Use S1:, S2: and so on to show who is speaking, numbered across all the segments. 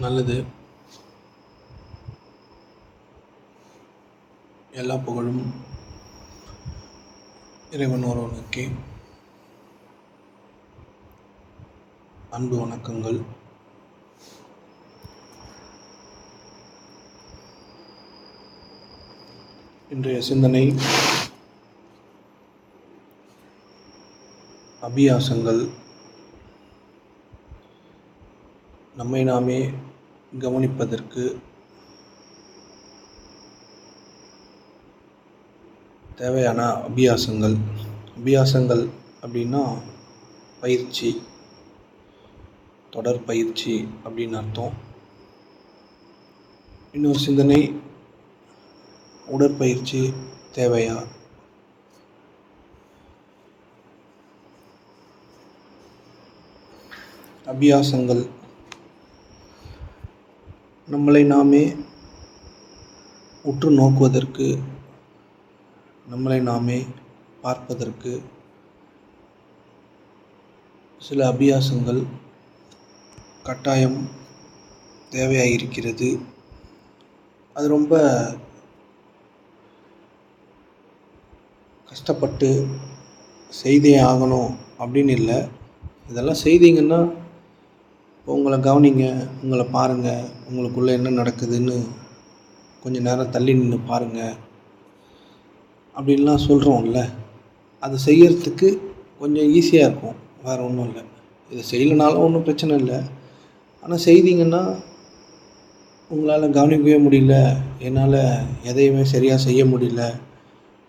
S1: நல்லது. எல்லா புகழும் இறைவன் ஒருவனுக்கே. அன்பு வணக்கங்கள். இன்றைய சிந்தனை அபியாசங்கள். நம்மை நாமே கவனிப்பதற்கு தேவையான அபியாசங்கள். அபியாசங்கள் அப்படின்னா பயிற்சி, தொடர் பயிற்சி அப்படின்னு அர்த்தம். இன்னொரு சிந்தனை, உடற்பயிற்சி தேவையா? அபியாசங்கள் நம்மளை நாமே உற்று நோக்குவதற்கு, நம்மளை நாமே பார்ப்பதற்கு சில அபியாசங்கள் கட்டாயம் தேவையாயிருக்கிறது. அது ரொம்ப கஷ்டப்பட்டு செய்தே ஆகணும் அப்படின்னு இல்லை. இதெல்லாம் செய்தீங்கன்னா உங்களை கவனிங்க, உங்களை பாருங்கள், உங்களுக்குள்ளே என்ன நடக்குதுன்னு கொஞ்சம் நேரம் தள்ளி நின்று பாருங்கள் அப்படின்லாம் சொல்கிறோம்ல. அது செய்யறதுக்கு கொஞ்சம் ஈஸியாக இருக்கும், வேறு ஒன்றும் இல்லை. இதை செய்யலைனாலும் ஒன்றும் பிரச்சனை இல்லை. ஆனால் செய்தீங்கன்னா உங்களால் கவனிக்கவே முடியல, என்னால் எதையுமே சரியாக செய்ய முடியல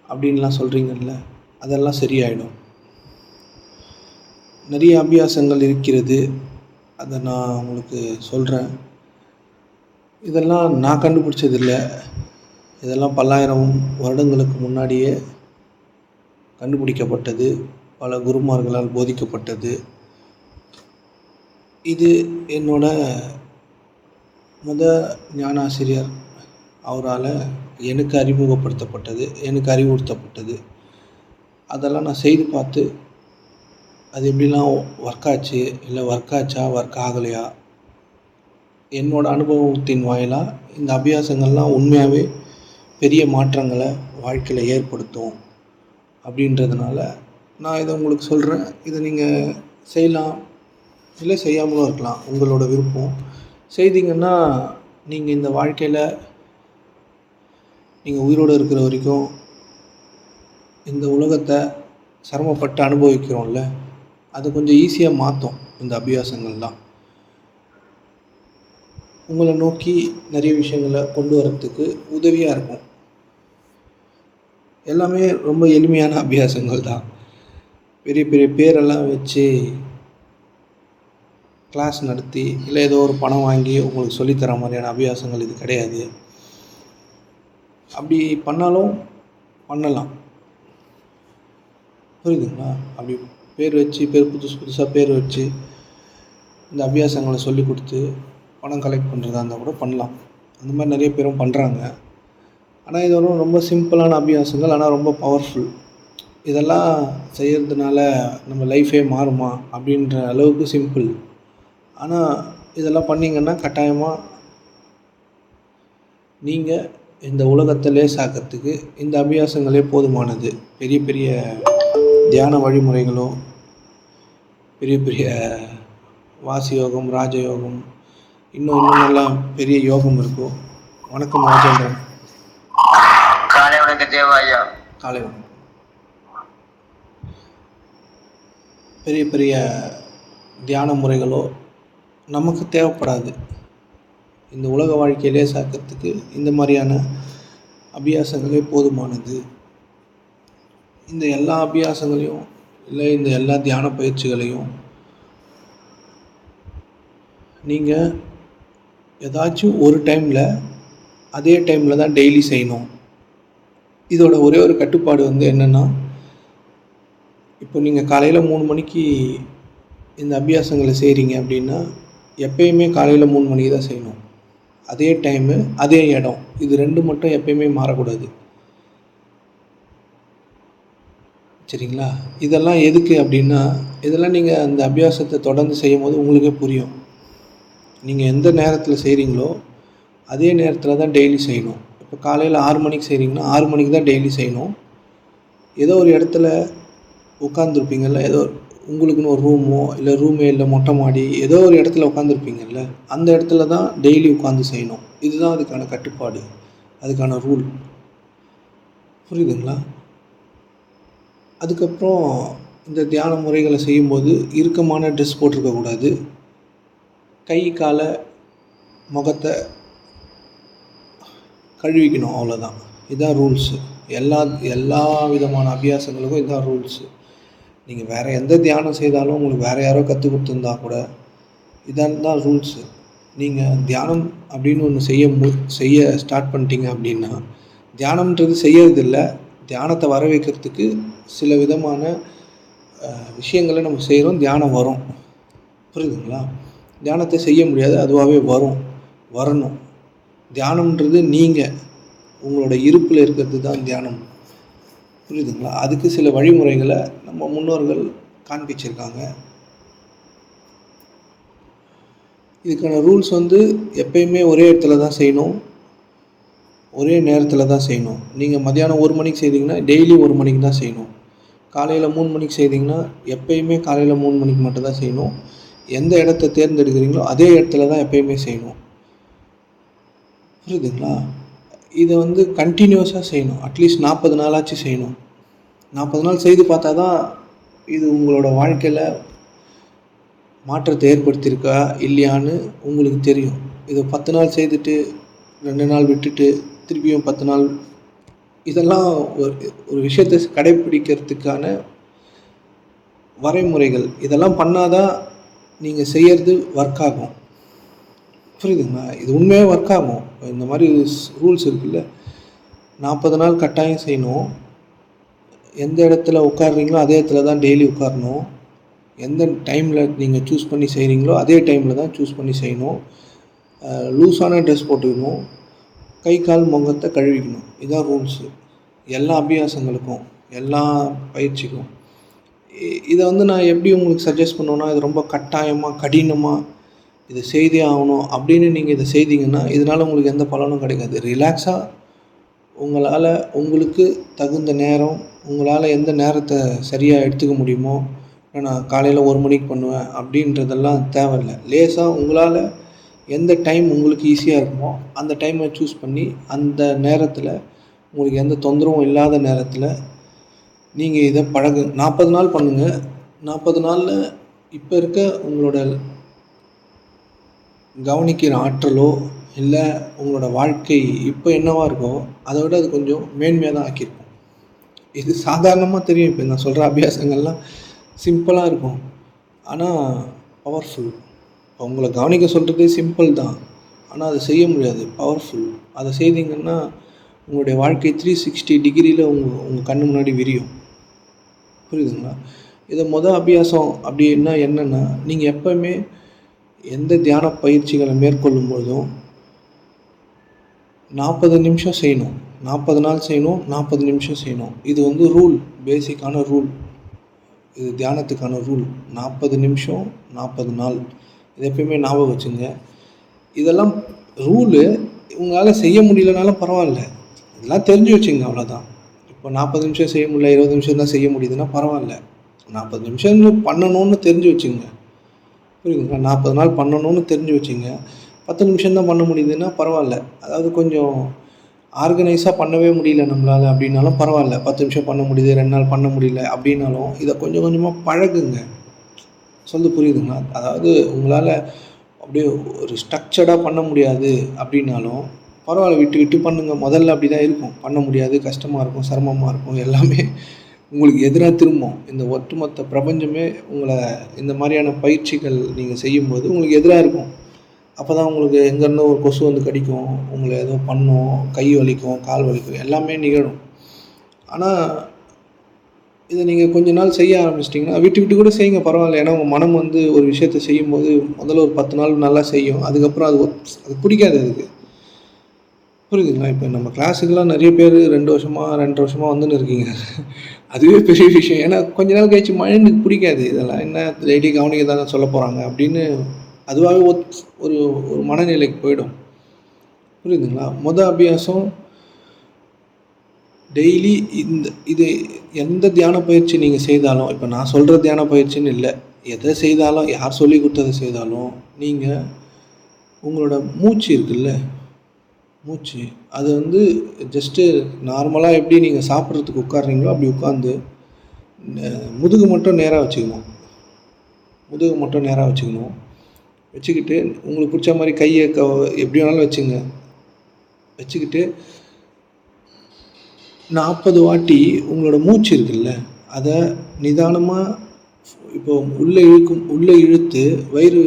S1: அப்படின்லாம் சொல்கிறீங்கல்ல, அதெல்லாம் சரியாயிடும். நிறைய அபியாசங்கள் இருக்கிறது, அதை நான் உங்களுக்கு சொல்கிறேன். இதெல்லாம் நான் கண்டுபிடிச்சதில்லை. இதெல்லாம் பல்லாயிரம் வருடங்களுக்கு முன்னாடியே கண்டுபிடிக்கப்பட்டது, பல குருமார்களால் போதிக்கப்பட்டது. இது என்னோட ஞானாசிரியர் அவரால் எனக்கு அறிமுகப்படுத்தப்பட்டது, எனக்கு அறிவுறுத்தப்பட்டது. அதெல்லாம் நான் செய்து பார்த்து அது எப்படிலாம் ஒர்க் ஆச்சு, இல்லை ஒர்க் ஆச்சா, ஒர்க் ஆகலையா, என்னோடய அனுபவத்தின் வாயிலாக இந்த அபியாசங்கள்லாம் உண்மையாகவே பெரிய மாற்றங்களை வாழ்க்கையில் ஏற்படுத்தும் அப்படின்றதுனால நான் இதை உங்களுக்கு சொல்கிறேன். இதை நீங்கள் செய்யலாம், இல்லை செய்யாமலும் இருக்கலாம், உங்களோட விருப்பம். செய்தீங்கன்னா நீங்கள் இந்த வாழ்க்கையில் நீங்கள் உயிரோடு இருக்கிற வரைக்கும் இந்த உலகத்தை சிரமப்பட்டு அனுபவிக்கிறோம்ல, அது கொஞ்சம் ஈஸியாக மாற்றும். இந்த அபியாசங்கள்லாம் உங்களை நோக்கி நிறைய விஷயங்களை கொண்டு வரத்துக்கு உதவியாக இருக்கும். எல்லாமே ரொம்ப எளிமையான அபியாசங்கள் தான். பெரிய பெரிய பேரெல்லாம் வச்சு கிளாஸ் நடத்தி, இல்லை ஏதோ ஒரு பணம் வாங்கி உங்களுக்கு சொல்லித்தர மாதிரியான அபியாசங்கள் இது கிடையாது. அப்படி பண்ணாலும் பண்ணலாம், புரியுதுங்களா? அப்படி புதுசாக பேர் வச்சு இந்த அபியாசங்களை சொல்லி கொடுத்து பணம் கலெக்ட் பண்ணுறதா இருந்தால் கூட பண்ணலாம். அந்த மாதிரி நிறைய பேரும் பண்ணுறாங்க. ஆனால் இது ரொம்ப சிம்பிளான அபியாசங்கள், ஆனால் ரொம்ப பவர்ஃபுல். இதெல்லாம் செய்கிறதுனால நம்ம லைஃபே மாறுமா அப்படின்ற அளவுக்கு சிம்பிள். ஆனால் இதெல்லாம் பண்ணிங்கன்னா கட்டாயமாக நீங்கள் இந்த உலகத்தை லேசாக்கிறதுக்கு இந்த அபியாசங்களே போதுமானது. பெரிய பெரிய தியான வழிமுறைகளோ, பெரிய பெரிய வாசி யோகம், ராஜயோகம், இன்னும் நல்லா பெரிய யோகம் இருக்கும். வணக்கம் ராஜேந்திரன்.
S2: காலை வணக்கம் தேவாயா.
S1: காலை வணக்கம். பெரிய பெரிய தியான முறைகளோ நமக்கு தேவைப்படாது. இந்த உலக வாழ்க்கையிலே சாக்கிறதுக்கு இந்த மாதிரியான அபியாசங்களே போதுமானது. இந்த எல்லா அபியாசங்களையும், இல்லை இந்த எல்லா தியான பயிற்சிகளையும் நீங்கள் ஏதாச்சும் ஒரு டைமில், அதே டைமில் தான் டெய்லி செய்யணும். இதோட ஒரே ஒரு கட்டுப்பாடு என்னென்னா, இப்போ நீங்கள் காலையில் 3 மணிக்கு இந்த அபியாசங்களை செய்கிறீங்க அப்படின்னா எப்பயுமே காலையில் 3 மணிக்கு தான் செய்யணும். அதே டைமு, அதே இடம், இது 2 மட்டும் எப்பயுமே மாறக்கூடாது. சரிங்களா? இதெல்லாம் எதுக்கு அப்படின்னா, இதெல்லாம் நீங்கள் அந்த அபியாசத்தை தொடர்ந்து செய்யும் போது உங்களுக்கே புரியும். நீங்கள் எந்த நேரத்தில் செய்கிறீங்களோ அதே நேரத்தில் தான் டெய்லி செய்யணும். இப்போ காலையில் 6 மணிக்கு செய்கிறீங்கன்னா 6 மணிக்கு தான் டெய்லி செய்யணும். ஏதோ ஒரு இடத்துல உட்காந்துருப்பீங்கள்ல, ஏதோ உங்களுக்குன்னு ஒரு ரூமோ இல்லை ரூமே இல்லை மொட்டை மாடி ஏதோ ஒரு இடத்துல உட்காந்துருப்பீங்கள்ல, அந்த இடத்துல தான் டெய்லி உட்காந்து செய்யணும். இதுதான் அதுக்கான கட்டுப்பாடு, அதுக்கான ரூல். புரியுதுங்களா? அதுக்கப்புறம் இந்த தியான முறைகளை செய்யும்போது இறுக்கமான ட்ரெஸ் போட்டிருக்கக்கூடாது. கை காலை முகத்தை கழுவிக்கணும், அவ்வளோதான். இதுதான் ரூல்ஸு. எல்லா விதமான அபியாசங்களுக்கும் இதுதான் ரூல்ஸு. நீங்கள் வேறு எந்த தியானம் செய்தாலும் உங்களுக்கு வேறு யாரோ கற்றுக் கொடுத்துருந்தா கூட இதான் தான் ரூல்ஸு. நீங்கள் தியானம் அப்படின்னு ஒன்று செய்ய ஸ்டார்ட் பண்ணிட்டீங்க அப்படின்னா, தியானம்ன்றது செய்யறதில்ல, தியானத்தை வர வைக்கிறதுக்கு சில விதமான விஷயங்களை நம்ம செய்கிறோம், தியானம் வரும். புரியுதுங்களா? தியானத்தை செய்ய முடியாது, அதுவாகவே வரணும். தியானம்ன்றது நீங்கள் உங்களோட இருப்பில் இருக்கிறது தான் தியானம். புரியுதுங்களா? அதுக்கு சில வழிமுறைகளை நம்ம முன்னோர்கள் காண்பிச்சிருக்காங்க. இதுக்கான ரூல்ஸ் எப்பயுமே ஒரே இடத்துல தான் செய்யணும், ஒரே நேரத்தில் தான் செய்யணும். நீங்கள் மதியானம் 1 மணிக்கு செய்தீங்கன்னா டெய்லி 1 மணிக்கு தான் செய்யணும். காலையில் 3 மணிக்கு செய்தீங்கன்னா எப்பயுமே காலையில் 3 மணிக்கு மட்டும் தான் செய்யணும். எந்த இடத்த தேர்ந்தெடுக்கிறீங்களோ அதே இடத்துல தான் எப்பயுமே செய்யணும். புரியுதுங்களா? இதை கண்டினியூஸாக செய்யணும். அட்லீஸ்ட் 40 நாளாச்சும் செய்யணும். 40 நாள் செய்து பார்த்தா தான் இது உங்களோட வாழ்க்கையில் மாற்றத்தை ஏற்படுத்தியிருக்கா இல்லையான்னு உங்களுக்கு தெரியும். இதை 10 நாள் செய்துட்டு 2 நாள் விட்டுட்டு திருப்பியும் 10 நாள், இதெல்லாம் ஒரு விஷயத்தை கடைப்பிடிக்கிறதுக்கான வரைமுறைகள். இதெல்லாம் பண்ணாதான் நீங்கள் செய்கிறது ஒர்க் ஆகும். புரியுதுங்களா? இது உண்மையாக ஒர்க் ஆகும். இந்த மாதிரி ரூல்ஸ் இருக்குல்ல, 40 நாள் கட்டாயம் செய்யணும். எந்த இடத்துல உட்காடுறீங்களோ அதே இடத்துல தான் டெய்லி உட்காரணும். எந்த டைமில் நீங்கள் சூஸ் பண்ணி செய்கிறீங்களோ அதே டைமில் தான் சூஸ் பண்ணி செய்யணும். லூஸான ட்ரெஸ் போட்டுக்கணும். கை கால் முகத்தை கழுவிக்கணும். இதுதான் ரூல்ஸு எல்லா அபியாசங்களுக்கும், எல்லா பயிற்சிக்கும். இதை நான் எப்படி உங்களுக்கு சஜஸ்ட் பண்ணுவேன்னா, இது ரொம்ப கட்டாயமாக கடினமாக இதை செய்தே ஆகணும் அப்படின்னு நீங்கள் இதை செய்தீங்கன்னா இதனால் உங்களுக்கு எந்த பலனும் கிடைக்காது. ரிலாக்ஸாக உங்களால் உங்களுக்கு தகுந்த நேரம், உங்களால் எந்த நேரத்தை சரியாக எடுத்துக்க முடியுமோ, நான் காலையில் 1 மணிக்கு பண்ணுவேன் அப்படின்றதெல்லாம் தேவையில்லை. லேசாக உங்களால் எந்த டைம் உங்களுக்கு ஈஸியாக இருக்குமோ அந்த டைமை சூஸ் பண்ணி அந்த நேரத்தில் உங்களுக்கு எந்த தொந்தரவும் இல்லாத நேரத்தில் நீங்கள் இதை 40 நாள் பண்ணுங்கள். 40 நாளில் இப்போ இருக்க உங்களோட கவனிக்கிற ஆற்றலோ இல்லை உங்களோட வாழ்க்கை இப்போ என்னவா இருக்கோ அதை விட அது கொஞ்சம் மேன்மையாக தான் ஆக்கியிருக்கும். இது சாதாரணமாக தெரியும். இப்போ நான் சொல்கிற அபியாசங்கள்லாம் சிம்பிளாக இருக்கும், ஆனால் பவர்ஃபுல். இப்போ உங்களை கவனிக்க சொல்கிறதே சிம்பிள் தான், ஆனால் அதை செய்ய முடியாது, பவர்ஃபுல். அதை செய்தீங்கன்னா உங்களுடைய வாழ்க்கை 360 டிகிரியில் உங்கள் கண்ணு முன்னாடி விரியும். புரியுதுங்களா? இதை அபியாசம் அப்படின்னா என்னென்னா, நீங்கள் எப்போவுமே எந்த தியான பயிற்சிகளை மேற்கொள்ளும் பொழுதும் 40 நிமிஷம் செய்யணும். 40 நாள் செய்யணும், 40 நிமிஷம் செய்யணும். இது ரூல், பேசிக்கான ரூல். இது தியானத்துக்கான ரூல். 40 நிமிஷம் 40 நாள். இது எப்பயுமே ஞாபகம் வச்சுங்க. இதெல்லாம் ரூலு. உங்களால் செய்ய முடியலனாலும் பரவாயில்ல, இதெல்லாம் தெரிஞ்சு வச்சுங்க, அவ்வளோதான். இப்போ 40 நிமிஷம் செய்ய முடியல, 20 நிமிஷம் தான் செய்ய முடியுதுன்னா பரவாயில்ல. 40 நிமிஷம் பண்ணணும்னு தெரிஞ்சு வச்சுங்க. புரியுதுங்களா? 40 நாள் பண்ணணும்னு தெரிஞ்சு வச்சுங்க. 10 நிமிஷம் தான் பண்ண முடியுதுன்னா பரவாயில்ல. அதாவது கொஞ்சம் ஆர்கனைஸாக பண்ணவே முடியல நம்மளால் அப்படின்னாலும் பரவாயில்ல. 10 நிமிஷம் பண்ண முடியுது, 2 நாள் பண்ண முடியல அப்படின்னாலும் இதை கொஞ்சம் கொஞ்சமாக பழகுங்க. புரியுதுங்களா? அதாவது உங்களால் அப்படியே ஒரு ஸ்ட்ரக்சர்டாக பண்ண முடியாது அப்படின்னாலும் பரவாயில்ல, விட்டு விட்டு பண்ணுங்கள். முதல்ல அப்படி தான் இருக்கும், பண்ண முடியாது, கஷ்டமாக இருக்கும், சிரமமாக இருக்கும், எல்லாமே உங்களுக்கு எதிராக திரும்பும். இந்த ஒட்டுமொத்த பிரபஞ்சமே உங்களை இந்த மாதிரியான பயிற்சிகள் நீங்கள் செய்யும்போது உங்களுக்கு எதிராக இருக்கும். அப்போ தான் உங்களுக்கு எங்கேருந்தோ ஒரு கொசு கடிக்கும், உங்களை ஏதோ பண்ணும், கை வலிக்கும், கால் வலிக்கும், எல்லாமே நிகழும். ஆனால் இதை நீங்கள் கொஞ்ச நாள் செய்ய ஆரம்பிச்சிட்டிங்கன்னா விட்டு விட்டு கூட செய்யுங்க, பரவாயில்ல. ஏன்னா உங்கள் மனம் ஒரு விஷயத்தை செய்யும்போது முதல்ல ஒரு 10 நாள் நல்லா செய்யும். அதுக்கப்புறம் அது பிடிக்காது அதுக்கு. புரியுதுங்களா? இப்போ நம்ம கிளாஸுக்கெலாம் நிறைய பேர் 2 வருஷமாக 2.5 வருஷமாக வந்துன்னு இருக்கீங்க. அதுவே பெரிய விஷயம். ஏன்னா கொஞ்ச நாள் கழிச்சு மைண்டுக்கு பிடிக்காது. இதெல்லாம் என்ன டெய்லி கவனிக்க தானே சொல்ல போகிறாங்க அப்படின்னு அதுவாகவே ஒரு ஒரு மனநிலைக்கு போயிடும். புரியுதுங்களா? அபியாசம் டெய்லி இது எந்த தியான பயிற்சி நீங்கள் செய்தாலும், இப்போ நான் சொல்கிற தியான பயிற்சின்னு இல்லை, எதை செய்தாலும், யார் சொல்லி கொடுத்ததை செய்தாலும், நீங்கள் உங்களோட மூச்சு இருக்குல்ல, மூச்சு அது வந்து ஜஸ்ட்டு நார்மலாக எப்படி நீங்கள் சாப்பிட்றதுக்கு உட்கார்றீங்களோ அப்படி உட்காந்து முதுகு மட்டும் நேராக வச்சுக்கணும். வச்சுக்கிட்டு உங்களுக்கு பிடிச்ச மாதிரி கையை எப்படி வேணாலும் வச்சுக்கிட்டு 40 வாட்டி உங்களோட மூச்சு இருக்குல்ல, அதை நிதானமாக இப்போ உள்ளே இழுத்து வயிறு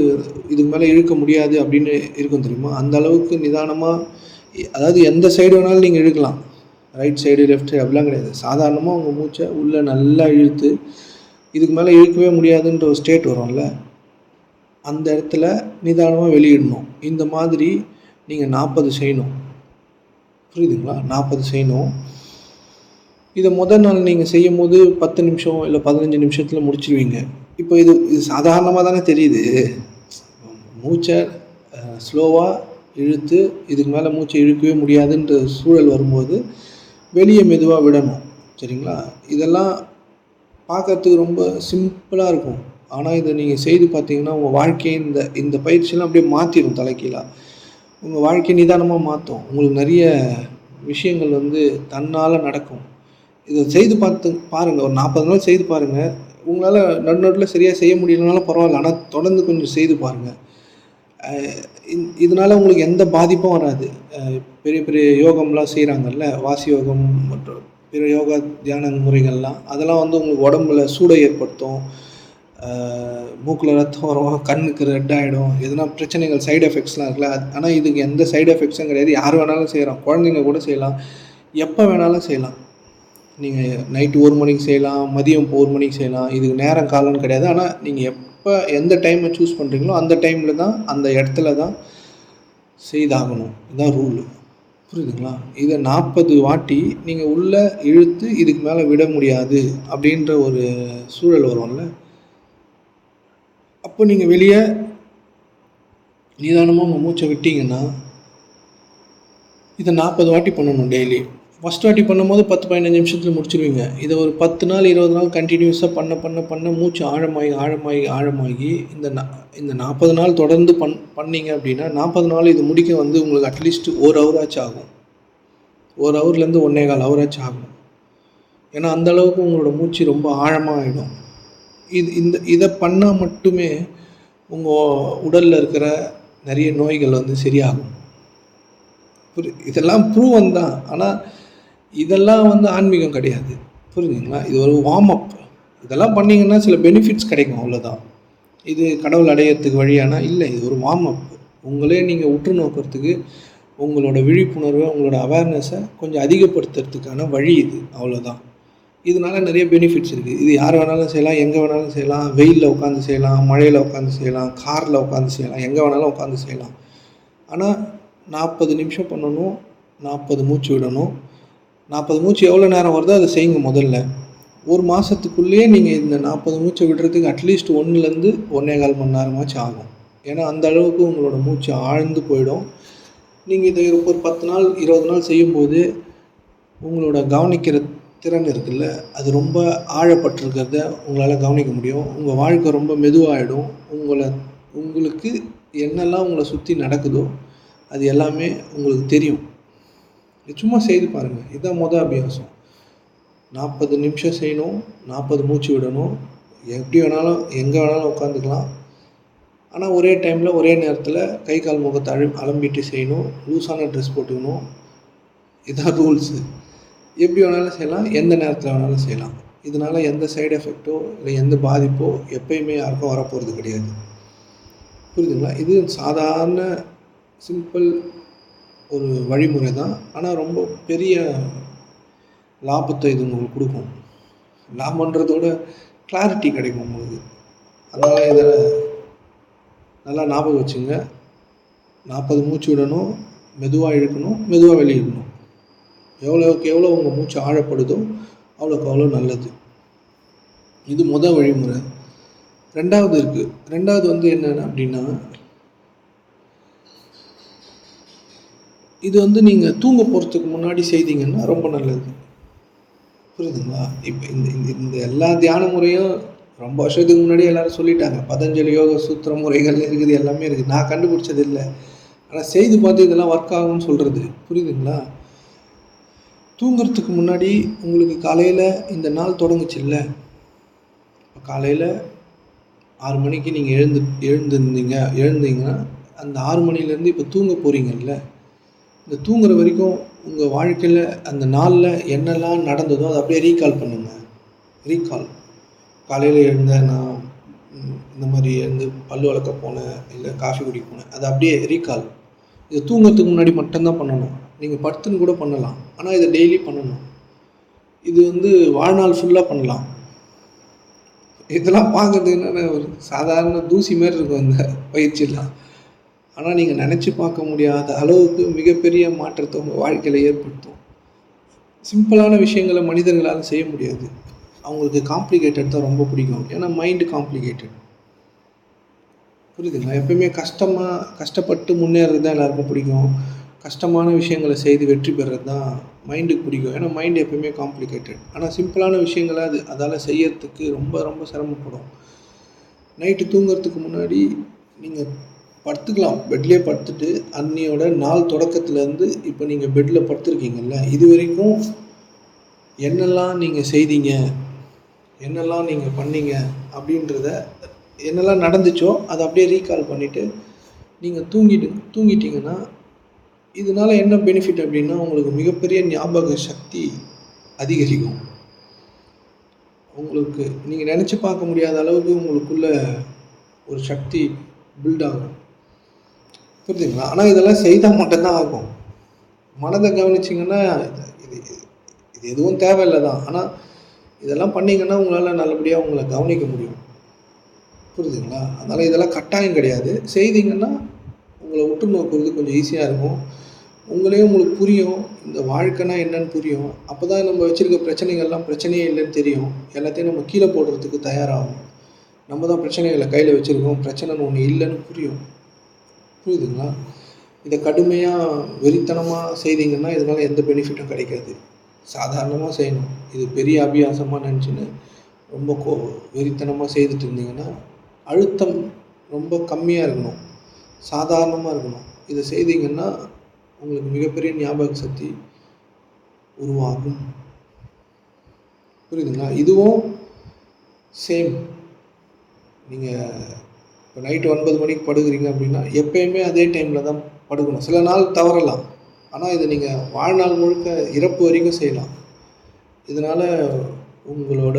S1: இதுக்கு மேலே இழுக்க முடியாது அப்படின்னு இருக்கும் தெரியுமா, அந்த அளவுக்கு நிதானமாக, அதாவது எந்த சைடு வேணாலும் நீங்கள் இழுக்கலாம், ரைட் சைடு லெஃப்ட் சைடு அப்படிலாம் கிடையாது. சாதாரணமாக உங்கள் மூச்சை உள்ளே நல்லா இழுத்து இதுக்கு மேலே இழுக்கவே முடியாதுன்ற ஒரு ஸ்டேட் வரும்ல, அந்த இடத்துல நிதானமாக வெளியிடணும். இந்த மாதிரி நீங்கள் 40 செய்யணும். புரியுதுங்களா? 40 செய்யணும். இதை முதல் நாள் நீங்கள் செய்யும் போது 10 நிமிஷம் இல்லை 15 நிமிஷத்தில் முடிச்சிடுவீங்க. இப்போ இது சாதாரணமாக தானே தெரியுது. மூச்சை ஸ்லோவாக இழுத்து இதுக்கு மேலே மூச்சை இழுக்கவே முடியாதுன்ற சூழல் வரும்போது வெளியே மெதுவாக விடணும். சரிங்களா? இதெல்லாம் பார்க்கறதுக்கு ரொம்ப சிம்பிளாக இருக்கும். ஆனால் இதை நீங்கள் செய்து பார்த்தீங்கன்னா உங்கள் வாழ்க்கையை இந்த பயிற்சியெல்லாம் அப்படியே மாற்றிடும் தலைகீழாக. உங்கள் வாழ்க்கையை நிதானமாக மாற்றும். உங்களுக்கு நிறைய விஷயங்கள் தன்னால் நடக்கும். இதை செய்து பாருங்கள். ஒரு 40 நாள் செய்து பாருங்கள். உங்களால் நடுநடுவில் சரியாக செய்ய முடியலனாலும் பரவாயில்ல, ஆனால் தொடர்ந்து கொஞ்சம் செய்து பாருங்கள். இதனால் உங்களுக்கு எந்த பாதிப்பும் வராது. பெரிய பெரிய யோகம்லாம் செய்கிறாங்கல்ல, வாசி யோகம் மற்றும் பிற யோகா தியான முறைகள்லாம், அதெல்லாம் உங்களுக்கு உடம்புல சூடை ஏற்படுத்தும், மூக்கில் ரத்தம் வரும், கண்ணுக்கு ரெட் ஆகிடும், எதனா பிரச்சனைகள் சைடு எஃபெக்ட்ஸ்லாம் இருக்குல்ல. ஆனால் இதுக்கு எந்த சைடு எஃபெக்ட்ஸும் கிடையாது. யார் வேணாலும் செய்யலாம், குழந்தைங்க கூட செய்யலாம், எப்போ வேணாலும் செய்யலாம். நீங்கள் நைட்டு 1 மணிக்கு செய்யலாம், மதியம் 1 மணிக்கு செய்யலாம். இதுக்கு நேரம் காலம்னு கிடையாது. ஆனால் நீங்கள் எப்போ எந்த டைமை சூஸ் பண்ணுறீங்களோ அந்த டைமில் தான், அந்த இடத்துல தான் செய்தாகணும். இதுதான் ரூலு. புரியுதுங்களா? இதை 40 வாட்டி நீங்கள் உள்ளே இழுத்து இதுக்கு மேலே விட முடியாது அப்படின்ற ஒரு சூழல் வரும்ல, அப்போ நீங்கள் வெளியே நிதானமாக உங்கள் மூச்சை விட்டீங்கன்னா, இதை 40 வாட்டி பண்ணணும் டெய்லி. ஃபஸ்ட் வாட்டி பண்ணும்போது 10-15 நிமிஷத்தில் முடிச்சிடுவீங்க. இதை ஒரு 10 நாள் 20 நாள் கண்டினியூஸாக பண்ண மூச்சு ஆழமாகி இந்த 40 நாள் தொடர்ந்து பண்ணீங்க அப்படின்னா 40 நாள் இது முடிக்க உங்களுக்கு அட்லீஸ்ட் 1 ஹவராச்சும் ஆகும். 1 ஹவர்லேருந்து 1.25 ஹவராச்சும் ஆகும். ஏன்னா அந்தளவுக்கு உங்களோட மூச்சு ரொம்ப ஆழமாக ஆகிடும். இதை பண்ணால் மட்டுமே உங்கள் உடலில் இருக்கிற நிறைய நோய்கள் சரியாகும். இதெல்லாம் ப்ரூவன் தான். ஆனால் இதெல்லாம் ஆன்மீகம் கிடையாது. புரியுதுங்களா? இது ஒரு வார்ம் அப். இதெல்லாம் பண்ணிங்கன்னா சில பெனிஃபிட்ஸ் கிடைக்கும், அவ்வளோதான். இது கடவுள் அடையிறதுக்கு வழியானா இல்லை, இது ஒரு வார்ம் அப். உங்களே நீங்கள் உற்று நோக்கிறதுக்கு, உங்களோட விழிப்புணர்வை, உங்களோட அவேர்னஸை கொஞ்சம் அதிகப்படுத்துறதுக்கான வழி இது, அவ்வளோதான். இதனால் நிறைய பெனிஃபிட்ஸ் இருக்குது. இது யார் வேணாலும் செய்யலாம், எங்கே வேணாலும் செய்யலாம். வெயிலில் உட்காந்து செய்யலாம், மழையில் உட்காந்து செய்யலாம், காரில் உட்காந்து செய்யலாம், எங்கே வேணாலும் உட்காந்து செய்யலாம். ஆனால் 40 நிமிஷம் பண்ணணும், 40 மூச்சு விடணும். 40 மூச்சு எவ்வளோ நேரம் வருதோ அதை செய்யுங்க. முதல்ல 1 மாதத்துக்குள்ளேயே நீங்கள் இந்த 40 மூச்சை விடுறதுக்கு அட்லீஸ்ட் 1லேருந்து 1.25 மணி நேரமாச்சும் ஆகும். ஏன்னா அந்த அளவுக்கு உங்களோட மூச்சு ஆழ்ந்து போயிடும். நீங்கள் இதை ஒரு 10 நாள் 20 நாள் செய்யும்போது உங்களோட கவனிக்கிற திறன் இருக்குல்ல, அது ரொம்ப ஆழப்பட்டிருக்கிறத உங்களால் கவனிக்க முடியும். உங்கள் வாழ்க்கை ரொம்ப மெதுவாகிடும். உங்களுக்கு என்னெல்லாம் உங்களை சுற்றி நடக்குதோ அது எல்லாமே உங்களுக்கு தெரியும். சும்மா செய்து பாருங்கள். இதுதான் அபியாசம். 40 நிமிஷம் செய்யணும், 40 மூச்சு விடணும். எப்படி வேணாலும் எங்கே வேணாலும் உட்காந்துக்கலாம். ஆனால் ஒரே டைமில் ஒரே நேரத்தில் கை கால் முகத்தை அலம்பிட்டு செய்யணும். லூஸான ட்ரெஸ் போட்டுக்கணும். இதுதான் ரூல்ஸு. எப்படி வேணாலும் செய்யலாம், எந்த நேரத்தில் வேணாலும் செய்யலாம். இதனால் எந்த சைடு எஃபெக்டோ இல்லை எந்த பாதிப்போ எப்பயுமே யாருக்கும் வரப்போகிறது கிடையாது. புரியுதுங்களா? இது சாதாரண சிம்பிள் ஒரு வழிமுறை தான். ஆனால் ரொம்ப பெரிய லாபத்தை இது உங்களுக்கு கொடுக்கும். லாபன்றதோட கிளாரிட்டி கிடைக்கும் உங்களுக்கு. அதனால் இதை நல்லா ஞாபகம் வச்சுங்க. 40 மூச்சு விடணும், மெதுவாக இழுக்கணும், மெதுவாக வெளியிடணும். எவ்வளோக்கு எவ்வளோ உங்கள் மூச்சு ஆழப்படுதோ அவ்வளோக்கு அவ்வளோ நல்லது. இது வழிமுறை. ரெண்டாவது இருக்குது. ரெண்டாவது என்னென்ன அப்படின்னா, இது வந்து நீங்கள் தூங்க போகிறதுக்கு முன்னாடி செய்தீங்கன்னா ரொம்ப நல்லது. புரியுதுங்களா? இப்ப இந்த இந்த இந்த எல்லா தியான முறையும் ரொம்ப வருஷத்துக்கு முன்னாடியே எல்லாரும் சொல்லிட்டாங்க. பதஞ்சலி யோக சூத்திர முறைகள் இருக்குது, எல்லாமே இருக்குது. நான் கண்டுபிடிச்சது இல்ல. ஆனா செய்து பார்த்து இதெல்லாம் ஒர்க் ஆகும்னு சொல்றது. புரியுதுங்களா? தூங்குறதுக்கு முன்னாடி உங்களுக்கு காலையில இந்த நாள் தொடங்குச்சுல்ல, காலையில 6 மணிக்கு நீங்க எழுந்தீங்கன்னா, அந்த 6 மணிலேருந்து இப்ப தூங்க போறீங்கல்ல, இந்த தூங்குற வரைக்கும் உங்க வாழ்க்கையில அந்த நாள்ல என்னெல்லாம் நடந்ததோ அத அப்படியே ரீகால் பண்ணுங்க. ரீகால். காலையில எழுந்தேன் நான், இந்த மாரி எழுந்து பல்லு விளக்க போனேன், இல்ல காஃபி குடிக்க போனேன். அத அப்படியே ரீகால். இது தூங்குறதுக்கு முன்னாடி மட்டும் தான் பண்ணணும். நீங்க படுத்துன்னு கூட பண்ணலாம். ஆனா இத டெய்லி பண்ணணும். இது வந்து வாழ்நாள் ஃபுல்லா பண்ணலாம். இதெல்லாம் பார்க்கறதுக்கு என்னன்னா ஒரு சாதாரண தூசி மாரி இருக்கும் இந்த பயிற்சிலாம். ஆனா நீங்க நெனச்சு பார்க்க முடியாத அளவுக்கு மிகப்பெரிய மாற்றத்த உங்க வாழ்க்கையில ஏற்படுத்தும். சிம்பிளான விஷயங்கள மனிதர்களால செய்ய முடியாது. அவங்களுக்கு காம்ப்ளிகேட்டட் தான் ரொம்ப பிடிக்கும். ஏன்னா மைண்ட் காம்ப்ளிகேட்டட். புரியுதுங்களா? எப்பயுமே கஷ்டப்பட்டு முன்னேறது தான் எல்லாருக்கும் பிடிக்கும். கஷ்டமான விஷயங்கள செய்து வெற்றி பெறது தான் மைண்டுக்கு பிடிக்கும். ஏன்னா மைண்ட் எப்பயுமே காம்ப்ளிகேட்டட். ஆனா சிம்பிளான விஷயங்கள அதால செய்யறதுக்கு ரொம்ப ரொம்ப சிரமப்படும். நைட்டு தூங்குறதுக்கு முன்னாடி நீங்க படுத்துக்கலாம். பெட்லயே படுத்துட்டு அன்னையோட நாள் தொடக்கத்துலேருந்து இப்போ நீங்க பெட்ல படுத்துருக்கீங்கல்ல, இதுவரைக்கும் என்னெல்லாம் நீங்க செய்தீங்க? என்னெல்லாம் நீங்க பண்ணீங்க? அப்படின்றத என்னெல்லாம் நடந்துச்சோ, அத அப்படியே ரீகால் பண்ணிட்டு, நீங்க தூங்கிட்டீங்கன்னா, இதனால என்ன பெனிஃபிட் அப்படின்னா, உங்களுக்கு மிகப்பெரிய ஞாபக சக்தி அதிகரிக்கும். உங்களுக்கு நீங்க நெனச்சு பார்க்க முடியாத அளவுக்கு உங்களுக்குள்ள ஒரு சக்தி பில்ட் ஆகும். புரியுதுங்களா? ஆனா இதெல்லாம் செய்தா மட்டும் தான் ஆகும். மனத கவனிச்சீங்கன்னா, இது இது இது எதுவும் தேவையில்ல தான். ஆனா இதெல்லாம் பண்ணீங்கன்னா, உங்களால நல்லபடியா உங்கள கவனிக்க முடியும். புரியுதுங்களா? அதனால இதெல்லாம் கட்டாயம் கிடையாது. செய்தீங்கன்னா, உங்கள உற்று நோக்குறது கொஞ்சம் ஈஸியா இருக்கும். உங்களுக்கு புரியும். இந்த வாழ்க்கைனா என்னன்னு புரியும். அப்பதான் நம்ம வச்சிருக்க பிரச்சனைகள்லாம் பிரச்சனையே இல்லன்னு தெரியும். எல்லாத்தையும் நம்ம கீழ போடுறதுக்கு தயாராவோம். நம்ம தான் பிரச்சனைகள கையில வச்சிருக்கோம். பிரச்சனைன்னு ஒண்ணு இல்லன்னு புரியும். புரியுதுங்களா? இத கடுமையா, வெறித்தனமா செய்தீங்கன்னா, இதனால எந்த பெனிஃபிட்டும் கிடைக்காது. சாதாரணமா செய்யணும். இது பெரிய அபியாசமா நெனச்சுன்னு ரொம்ப வெறித்தனமா செய்துட்டு இருந்தீங்கன்னா, அழுத்தம் ரொம்ப கம்மியா இருக்கணும். சாதாரணமா இருக்கணும். இத செய்தீங்கன்னா, உங்களுக்கு மிகப்பெரிய ஞாபக சக்தி உருவாகும். புரியுதுங்களா? இதுவும் சேம். நீங்க இப்ப நைட் 9 மணிக்கு படுக்குறீங்க அப்படின்னா, எப்பயுமே அதே டைம்ல தான் படுக்கணும். சில நாள் தவறலாம். ஆனா, இத நீங்க வாழ்நாள் முழுக்க இறப்பு வரைக்கும் செய்யலாம். இதனால உங்களோட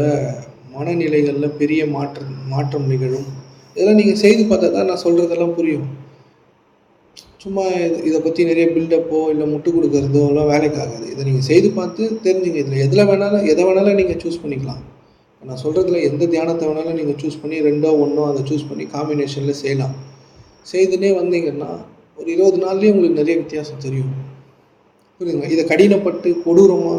S1: மனநிலைகள்ல பெரிய மாற்றம் நிகழும். இதெல்லாம் நீங்க செய்து பார்த்தா தான் நான் சொல்றதெல்லாம் புரியும். சும்மா இத பத்தி நிறைய பில்டப்போ, இல்ல முட்டு குடுக்குறதோ எல்லாம் வேலைக்கு ஆகாது. இத நீங்க செய்து பார்த்து தெரிஞ்சுங்க. இதுல எத வேணாலும் நீங்க சூஸ் பண்ணிக்கலாம். நான் சொல்றதுல எந்த தியானத்த வேணாலும் நீங்க சூஸ் பண்ணி 2ஓ, 1ஓ அத சூஸ் பண்ணி காம்பினேஷன்ல செய்யலாம். செய்துன்னே வந்தீங்கன்னா, ஒரு 20 நாள்லயே உங்களுக்கு நிறைய வித்தியாசம் தெரியும். புரியுதுங்களா? இத கடினப்பட்டு கொடூரமா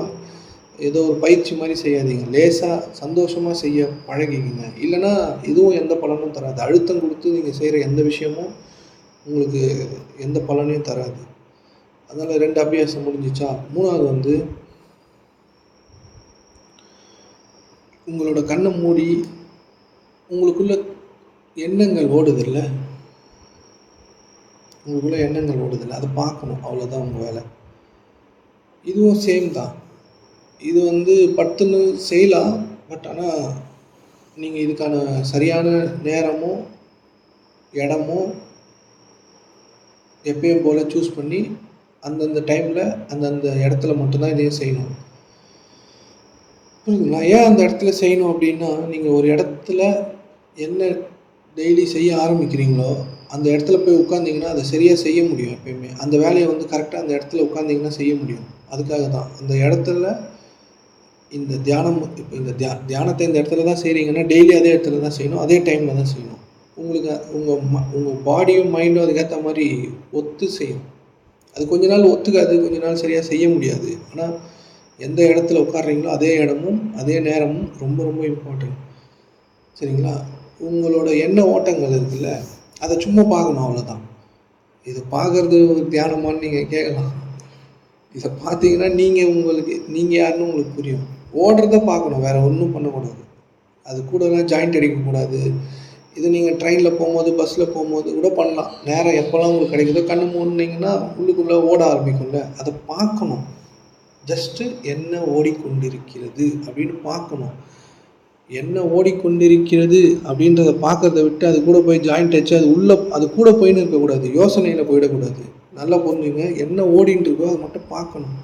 S1: ஏதோ ஒரு பயிற்சி மாரி செய்யாதீங்க. லேசா சந்தோஷமா செய்ய பழகிக்கங்க. இல்லன்னா இதுவும் எந்த பலனும் தராது. அழுத்தம் குடுத்து நீங்க செய்ற எந்த விஷயமும் உங்களுக்கு எந்த பலனையும் தராது. அதனால 2 அபியாசம் முடிஞ்சுச்சா? 3வது வந்து உங்களோட கண்ண மூடி உங்களுக்குள்ள எண்ணங்கள் ஓடுதுல்ல, அத பார்க்கணும். அவ்வளோதான் உங்க வேல. இதுவும் சேம் தான். இது வந்து பட்டுன்னு செய்யலாம். பட் ஆனா, நீங்க இதுக்கான சரியான நேரமும், இடமும் எப்பயும் போல சூஸ் பண்ணி, அந்தந்த டைம்ல, அந்தந்த இடத்துல மட்டும் தான் இதையும் செய்யணும். புரியுதுங்களா? ஏன் அந்த இடத்துல செய்யணும் அப்டின்னா, நீங்க ஒரு இடத்துல என்ன டெய்லி செய்ய ஆரம்பிக்கிறீங்களோ, அந்த இடத்துல போய் உட்கார்ந்தீங்கன்னா, அத சரியா செய்ய முடியும் எப்பயுமே. அந்த வேலைய வந்து கரெக்ட்டா அந்த இடத்துல உட்கார்ந்தீங்கன்னா செய்ய முடியும். அதுக்காக தான். அந்த இடத்துல இந்த தியானம் இப்ப இந்த தியானத்த இந்த இடத்துல தான் செய்றீங்கன்னா, டெய்லி அதே இடத்துல தான் செய்யணும். அதே டைம்ல தான் செய்யணும். உங்களுக்கு உங்க பாடியும், மைண்டும் அதுக்கேத்த மாரி ஒத்து செய்யும். அது கொஞ்ச நாள் ஒத்துக்காது. கொஞ்ச நாள் சரியா செய்ய முடியாது. ஆனா, எந்த இடத்துல உட்கார்றீங்களோ, அதே இடமும், அதே நேரமும் ரொம்ப ரொம்ப இம்பார்ட்டன்ட். சரிங்களா? உங்களோட எண்ண ஓட்டங்கள் இருக்குல்ல, அத சும்மா பார்க்கணும் அவ்வளோதான். இது பார்க்கறது ஒரு தியானமான்னு நீங்க கேட்கலாம். இத பார்த்தீங்கன்னா, நீங்க யாருன்னு உங்களுக்கு புரியும். ஓடுறத பார்க்கணும். வேற ஒண்ணும் பண்ணக்கூடாது. அது கூடலாம் ஜாயிண்ட் அடிக்கக்கூடாது. இது நீங்க ட்ரெயின்ல போம்போது, பஸ்ல போம்போது கூட பண்ணலாம். நேரம் எப்போலாம் உங்களுக்கு கிடைக்குதோ கண்ண மூடுனீங்கன்னா, உள்ளுக்குள்ள ஓட ஆரம்பிக்கும்ல. அத பார்க்கணும். ஜஸ்ட்டு என்ன ஓடிக்கொண்டிருக்கிறது அப்படின்னு பார்க்கணும். என்ன ஓடிக்கொண்டிருக்கிறது அப்படின்றத பார்க்கறத விட்டு, அது கூட போய் ஜாயிண்ட் வச்சு அது கூட போயின்னு இருக்கக்கூடாது. யோசனையில போயிடக்கூடாது. நல்லா புரிஞ்சுங்க. என்ன ஓடின்னு இருக்கோ அத மட்டும் பார்க்கணும்.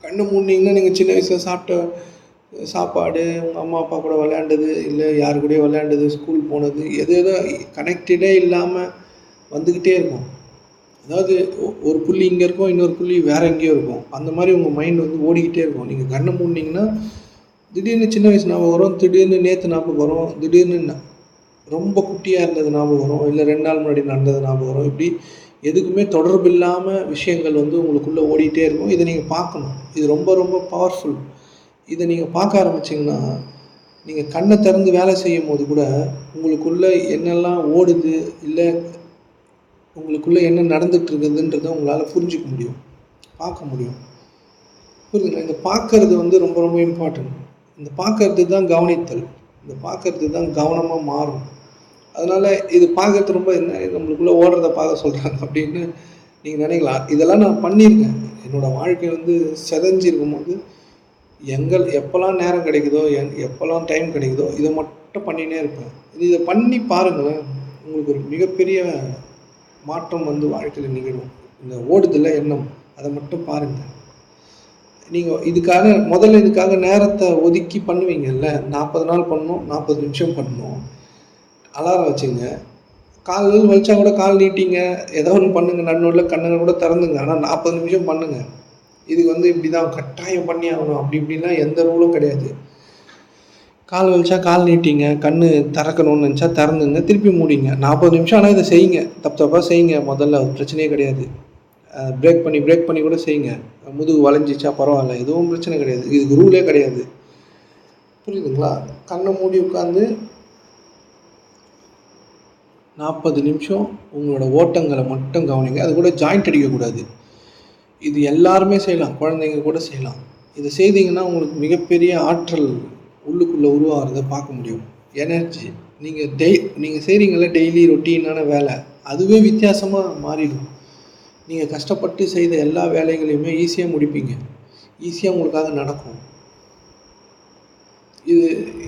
S1: கண்ண மூடுனீங்கன்னா, நீங்க சின்ன வயசுல சாப்பிட்ட சாப்பாடு, உங்க அம்மா, அப்பா கூட விளையாண்டது, இல்ல யார் கூடயோ விளையாண்டது, ஸ்கூல் போனது, எது ஏதோ கனெக்டடே இல்லாம வந்துக்கிட்டே இருக்கும். அதாவது ஒரு புள்ளி இங்க இருக்கும், இன்னொரு புள்ளி வேற எங்கேயோ இருக்கும். அந்த மாரி உங்க மைண்ட் வந்து ஓடிக்கிட்டே இருக்கும். நீங்க கண்ண மூடுனீங்கன்னா, திடீர்னு சின்ன வயசு ஞாபகம் வரும், திடீர்னு நேத்து ஞாபகம் வரும், திடீர்னு ரொம்ப குட்டியா இருந்தது ஞாபகம் வரும், இல்ல 2 நாள் முன்னாடி நடந்தது ஞாபகம் வரும். இப்படி எதுக்குமே தொடர்பு இல்லாம விஷயங்கள் வந்து உங்களுக்குள்ள ஓடிட்டே இருக்கும். இத நீங்க பார்க்கணும். இது ரொம்ப ரொம்ப பவர்ஃபுல். இத நீங்க பார்க்க ஆரம்பிச்சீங்கன்னா, நீங்க கண்ண திறந்து வேலை செய்யும்போது கூட, உங்களுக்குள்ள என்னெல்லாம் ஓடுது, இல்ல உங்களுக்குள்ள என்ன நடந்துட்டு இருக்குதுன்றத உங்களால புரிஞ்சுக்க முடியும். பார்க்க முடியும். புரியுதுங்களா? இந்த பார்க்கறது வந்து ரொம்ப ரொம்ப இம்பார்ட்டன்ட். இந்த பார்க்கறது தான் கவனித்தல். இந்த பார்க்கறது தான் கவனமா மாறும். அதனால இது பார்க்கறது ரொம்ப என்ன நம்மளுக்குள்ள ஓடுறத பார்க்க சொல்றாங்க அப்படின்னு நீங்க நினைக்கலாம். இதெல்லாம் நான் பண்ணியிருக்கேன். என்னோட வாழ்க்கை வந்து சிதைஞ்சிருக்கும்போது, எப்பலாம் நேரம் கிடைக்குதோ, எப்பலாம் டைம் கிடைக்குதோ, இத மட்டும் பண்ணின்னே இருப்பேன். இத பண்ணி பாருங்களேன். உங்களுக்கு ஒரு மிகப்பெரிய மாற்றம் வந்து வாழ்க்கையில நிகழும். இந்த ஓடுதுல்ல எண்ணம், அத மட்டும் பாருங்க. நீங்க இதுக்காக நேரத்த ஒதுக்கி பண்ணுவீங்கல்ல. 40 நாள் பண்ணணும், 40 நிமிஷம் பண்ணணும். அலாரம் வச்சுங்க. கால் வலிச்சா கூட கால் நீட்டிங்க. ஏதோ ஒண்ணு பண்ணுங்க. நடுவுல கண்ண கூட திறந்துங்க. ஆனா 40 நிமிஷம் பண்ணுங்க. இதுக்கு வந்து இப்படிதான் கட்டாயம் பண்ணி ஆகணும். அப்படி இப்படிலாம் எந்த ரூலும் கிடையாது. கால் வலிச்சா கால் நீட்டிங்க. கண்ணு திறக்கணும்னு நெனச்சா திறந்துங்க. திருப்பி மூடிங்க. 40 நிமிஷம் ஆனா இத செய்யுங்க. தப்பு தப்பா செய்யுங்க முதல்ல. அது பிரச்சனையே கிடையாது. பிரேக் பண்ணி கூட செய்யுங்க. முதுகு வளைஞ்சிச்சா பரவால்ல. எதுவும் பிரச்சனை கிடையாது. இதுக்கு ரூலே கிடையாது. புரியுதுங்களா? கண்ண மூடி உட்கார்ந்து 40 நிமிஷம் உங்களோட ஓட்டங்கள மட்டும் கவனிங்க. அது கூட ஜாயிண்ட் அடிக்கக்கூடாது. இது எல்லாருமே செய்யலாம். குழந்தைங்க கூட செய்யலாம். இத செய்தீங்கன்னா, உங்களுக்கு மிகப்பெரிய ஆற்றல் உள்ளுக்குள்ள உருவாகுறத பார்க்க முடியும். எனர்ஜி. நீங்க செய்றீங்கல்ல டெய்லி ரொட்டீனான வேல. அதுவே வித்தியாசமா மாறிடும். நீங்க கஷ்டப்பட்டு செய்த எல்லா வேலைகளையுமே ஈஸியா முடிப்பீங்க. ஈஸியா உங்களுக்காக நடக்கும்.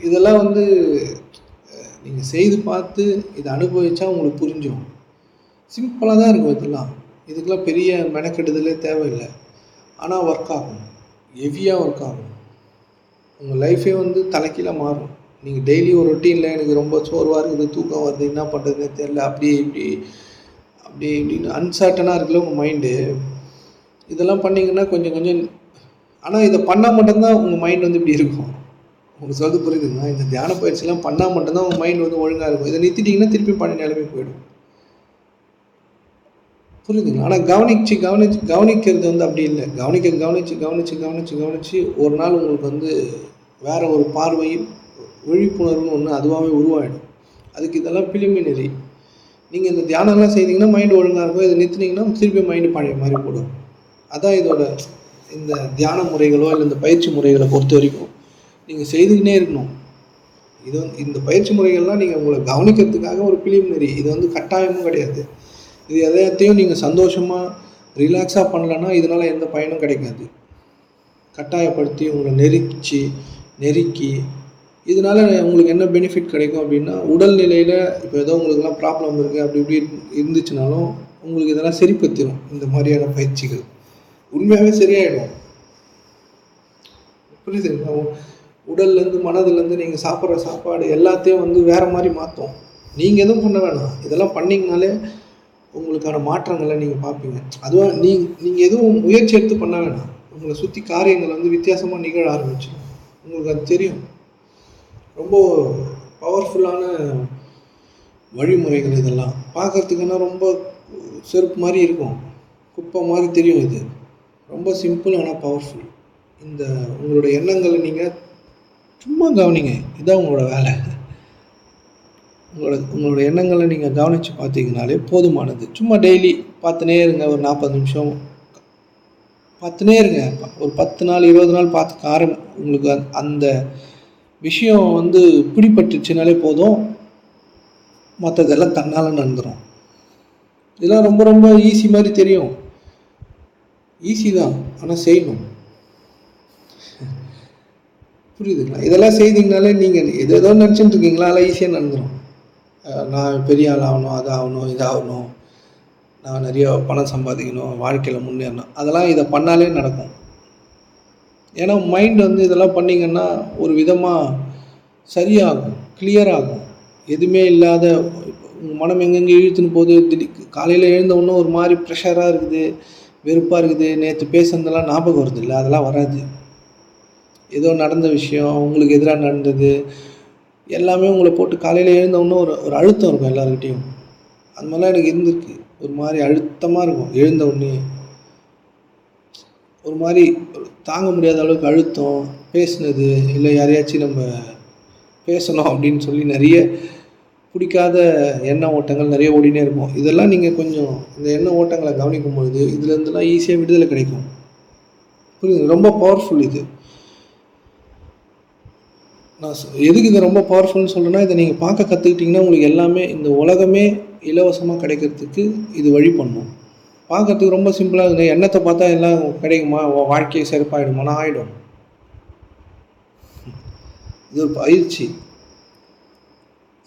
S1: இதெல்லாம் வந்து நீங்க செய்து பார்த்து இத அனுபவிச்சா உங்களுக்கு புரிஞ்சிரும். சிம்பிளா தான் இருக்கும் இதெல்லாம். இதுக்கெல்லாம் பெரிய மெனக்கெடுதலே தேவையில்ல. ஆனா ஒர்க் ஆகும். ஹெவியா ஒர்க் ஆகும். உங்க லைஃபே வந்து தலைகீழா மாறும். நீங்க டெய்லி ஒரு ரொட்டீன்ல எனக்கு ரொம்ப சோர்வா இருக்குது, தூக்கம் வருது, என்ன பண்றதுன்னே தெரியல. அப்படி இப்படின்னு அன்சர்டனா இருக்குல்ல உங்க மைண்டு. இதெல்லாம் பண்ணீங்கன்னா கொஞ்சம் கொஞ்சம் ஆனா இத பண்ணா மட்டும் தான் உங்க மைண்ட் வந்து இப்படி இருக்கும். உங்களுக்கு சொல்றது புரியுதுங்களா? இந்த தியான பயிற்சிலாம் பண்ணா மட்டும் தான் உங்க மைண்ட் வந்து ஒழுங்கா இருக்கும். இத நிறுத்திட்டீங்கன்னா திருப்பி பழைய நிலைமைக்கு போயிடும். புரியுதுங்களா? ஆனா கவனிக்கிறது வந்து அப்படி இல்ல. கவனிச்சு ஒரு நாள் உங்களுக்கு வந்து வேற ஒரு பார்வையும், விழிப்புணர்வுன்னு ஒண்ணு அதுவாவே உருவாயிடும். அதுக்கு இதெல்லாம் பிலிமினரி. நீங்க இந்த தியானம்லாம் செய்தீங்கன்னா மைண்ட் ஒழுங்கா இருக்கும். இத நிறுத்துனீங்கன்னா திருப்பி மைண்ட் பழைய மாரி போடும். அதான் இதோட இந்த தியான முறைகளோ, இல்ல இந்த பயிற்சி முறைகள பொறுத்தவரைக்கும் நீங்க செய்துக்கின்னே இருக்கணும். இந்த பயிற்சி முறைகள்லாம் நீங்க உங்கள கவனிக்கிறதுக்காக ஒரு பிலிமினரி. இது வந்து கட்டாயமும் கிடையாது. இது எல்லாத்தையும் நீங்க சந்தோஷமா, ரிலாக்ஸா பண்ணலன்னா, இதனால எந்த பயனும் கிடைக்காது. கட்டாயப்படுத்தி, உங்கள நெருக்கி, இதனால உங்களுக்கு என்ன பெனிஃபிட் கிடைக்கும் அப்படின்னா, உடல் நிலையில இப்போ ஏதோ உங்களுக்கெல்லாம் ப்ராப்ளம் இருக்கு, அப்படி இப்படி இருந்துச்சுனாலும், உங்களுக்கு இதெல்லாம் சரிப்படுத்திரும். இந்த மாதிரியான பயிற்சிகள். உண்மையாவே சரியாயிடும். புரியுதுங்களா? உடல்லேருந்து, மனதுலேருந்து நீங்க சாப்பிடுற சாப்பாடு எல்லாத்தையும் வந்து வேற மாரி மாத்தும். நீங்க எதுவும் பண்ண வேணாம். இதெல்லாம் பண்ணீங்கனாலே உங்களுக்கான மாற்றங்கள நீங்க பார்ப்பீங்க. அதுவா நீங்க எதுவும் முயற்சி எடுத்து பண்ண வேணாம். உங்கள சுத்தி காரியங்கள் வந்து வித்தியாசமா நிகழ ஆரம்பிச்சுரும். உங்களுக்கு அது தெரியும். ரொம்ப பவர்ஃபுல்லான வழிமுறைகள் இதெல்லாம். பார்க்கறதுக்குன்னா ரொம்ப செருப்பு மாரி இருக்கும். குப்பை மாரி தெரியும் இது. ரொம்ப சிம்பிள் ஆனா பவர்ஃபுல். உங்களோட எண்ணங்கள நீங்க சும்மா கவனிங்க. இதான் உங்களோட வேல. உங்களோட எண்ணங்கள நீங்க கவனிச்சு பார்த்தீங்கனாலே போதுமானது. சும்மா டெய்லி பார்த்துன்னே இருங்க ஒரு 40 நிமிஷம். பார்த்துனே இருங்க. ஒரு 10 நாள் 20 நாள் பார்த்துக்க உங்களுக்கு அந்த விஷயம் வந்து பிடிபட்டுச்சுனாலே போதும், மற்றதெல்லாம் தன்னால் நடந்துடும். இதெல்லாம் ரொம்ப ரொம்ப ஈஸி மாதிரி தெரியும், ஈஸி தான், ஆனால் செய்யணும். புரியுதுங்களா? இதெல்லாம் செய்தீங்கனாலே நீங்கள் ஏதோ நினச்சிட்டு இருக்கீங்களா, அதெல்லாம் ஈஸியாக நடந்துடும். நான் பெரிய ஆள் ஆகணும், அது ஆகணும், இது ஆகணும், நான் நிறைய பணம் சம்பாதிக்கணும், வாழ்க்கையில் முன்னேறணும், அதெல்லாம் இதை பண்ணாலே நடக்கும். ஏன்னா மைண்ட் வந்து இதெல்லாம் பண்ணிங்கன்னா ஒரு விதமாக சரியாகும், கிளியர் ஆகும். எதுவுமே இல்லாத உங்கள் மனம் எங்கெங்கே இழுத்துன்னு போகுது, காலையில் எழுந்தவுடனே ஒரு மாதிரி ப்ரெஷராக இருக்குது, வெறுப்பாக இருக்குது, நேற்று பேசுனதெல்லாம் ஞாபகம் வருது இல்லை, அதெல்லாம் வராது. ஏதோ நடந்த விஷயம், உங்களுக்கு எதிராக நடந்தது எல்லாமே உங்களை போட்டு காலையில் எழுந்தவுடனே ஒரு அழுத்தம் இருக்கும் எல்லாருக்கிட்டேயும். அந்த மாதிரிலாம் எனக்கு இருந்திருக்கு. ஒரு மாதிரி அழுத்தமாக இருக்கும். எழுந்தவுடனே ஒரு மாதிரி தாங்க முடியாத அளவுக்கு அழுத்தம், பேசுனது இல்லை யாரையாச்சும் நம்ம பேசணும் அப்படின்னு சொல்லி நிறைய பிடிக்காத எண்ண ஓட்டங்கள் நிறைய ஓடினே இருக்கும். இதெல்லாம் நீங்கள் கொஞ்சம் இந்த எண்ண ஓட்டங்களை கவனிக்கும் பொழுது இதுலேருந்துலாம் ஈஸியாக விடுதலை கிடைக்கும். புரியுது? ரொம்ப பவர்ஃபுல் இது. நான் எதுக்கு இதை ரொம்ப பவர்ஃபுல்னு சொல்கிறேன்னா, இதை நீங்கள் பார்க்க கற்றுக்கிட்டிங்கன்னா உங்களுக்கு எல்லாமே இந்த உலகமே இலவசமாக கிடைக்கிறதுக்கு இது வழி பண்ணும். பார்க்கறதுக்கு ரொம்ப சிம்பிளாக இருக்குது. எண்ணத்தை பார்த்தா எல்லாம் கிடைக்குமா, வாழ்க்கையை சிறப்பாகிடுமானா ஆகிடும். இது ஒரு பயிற்சி,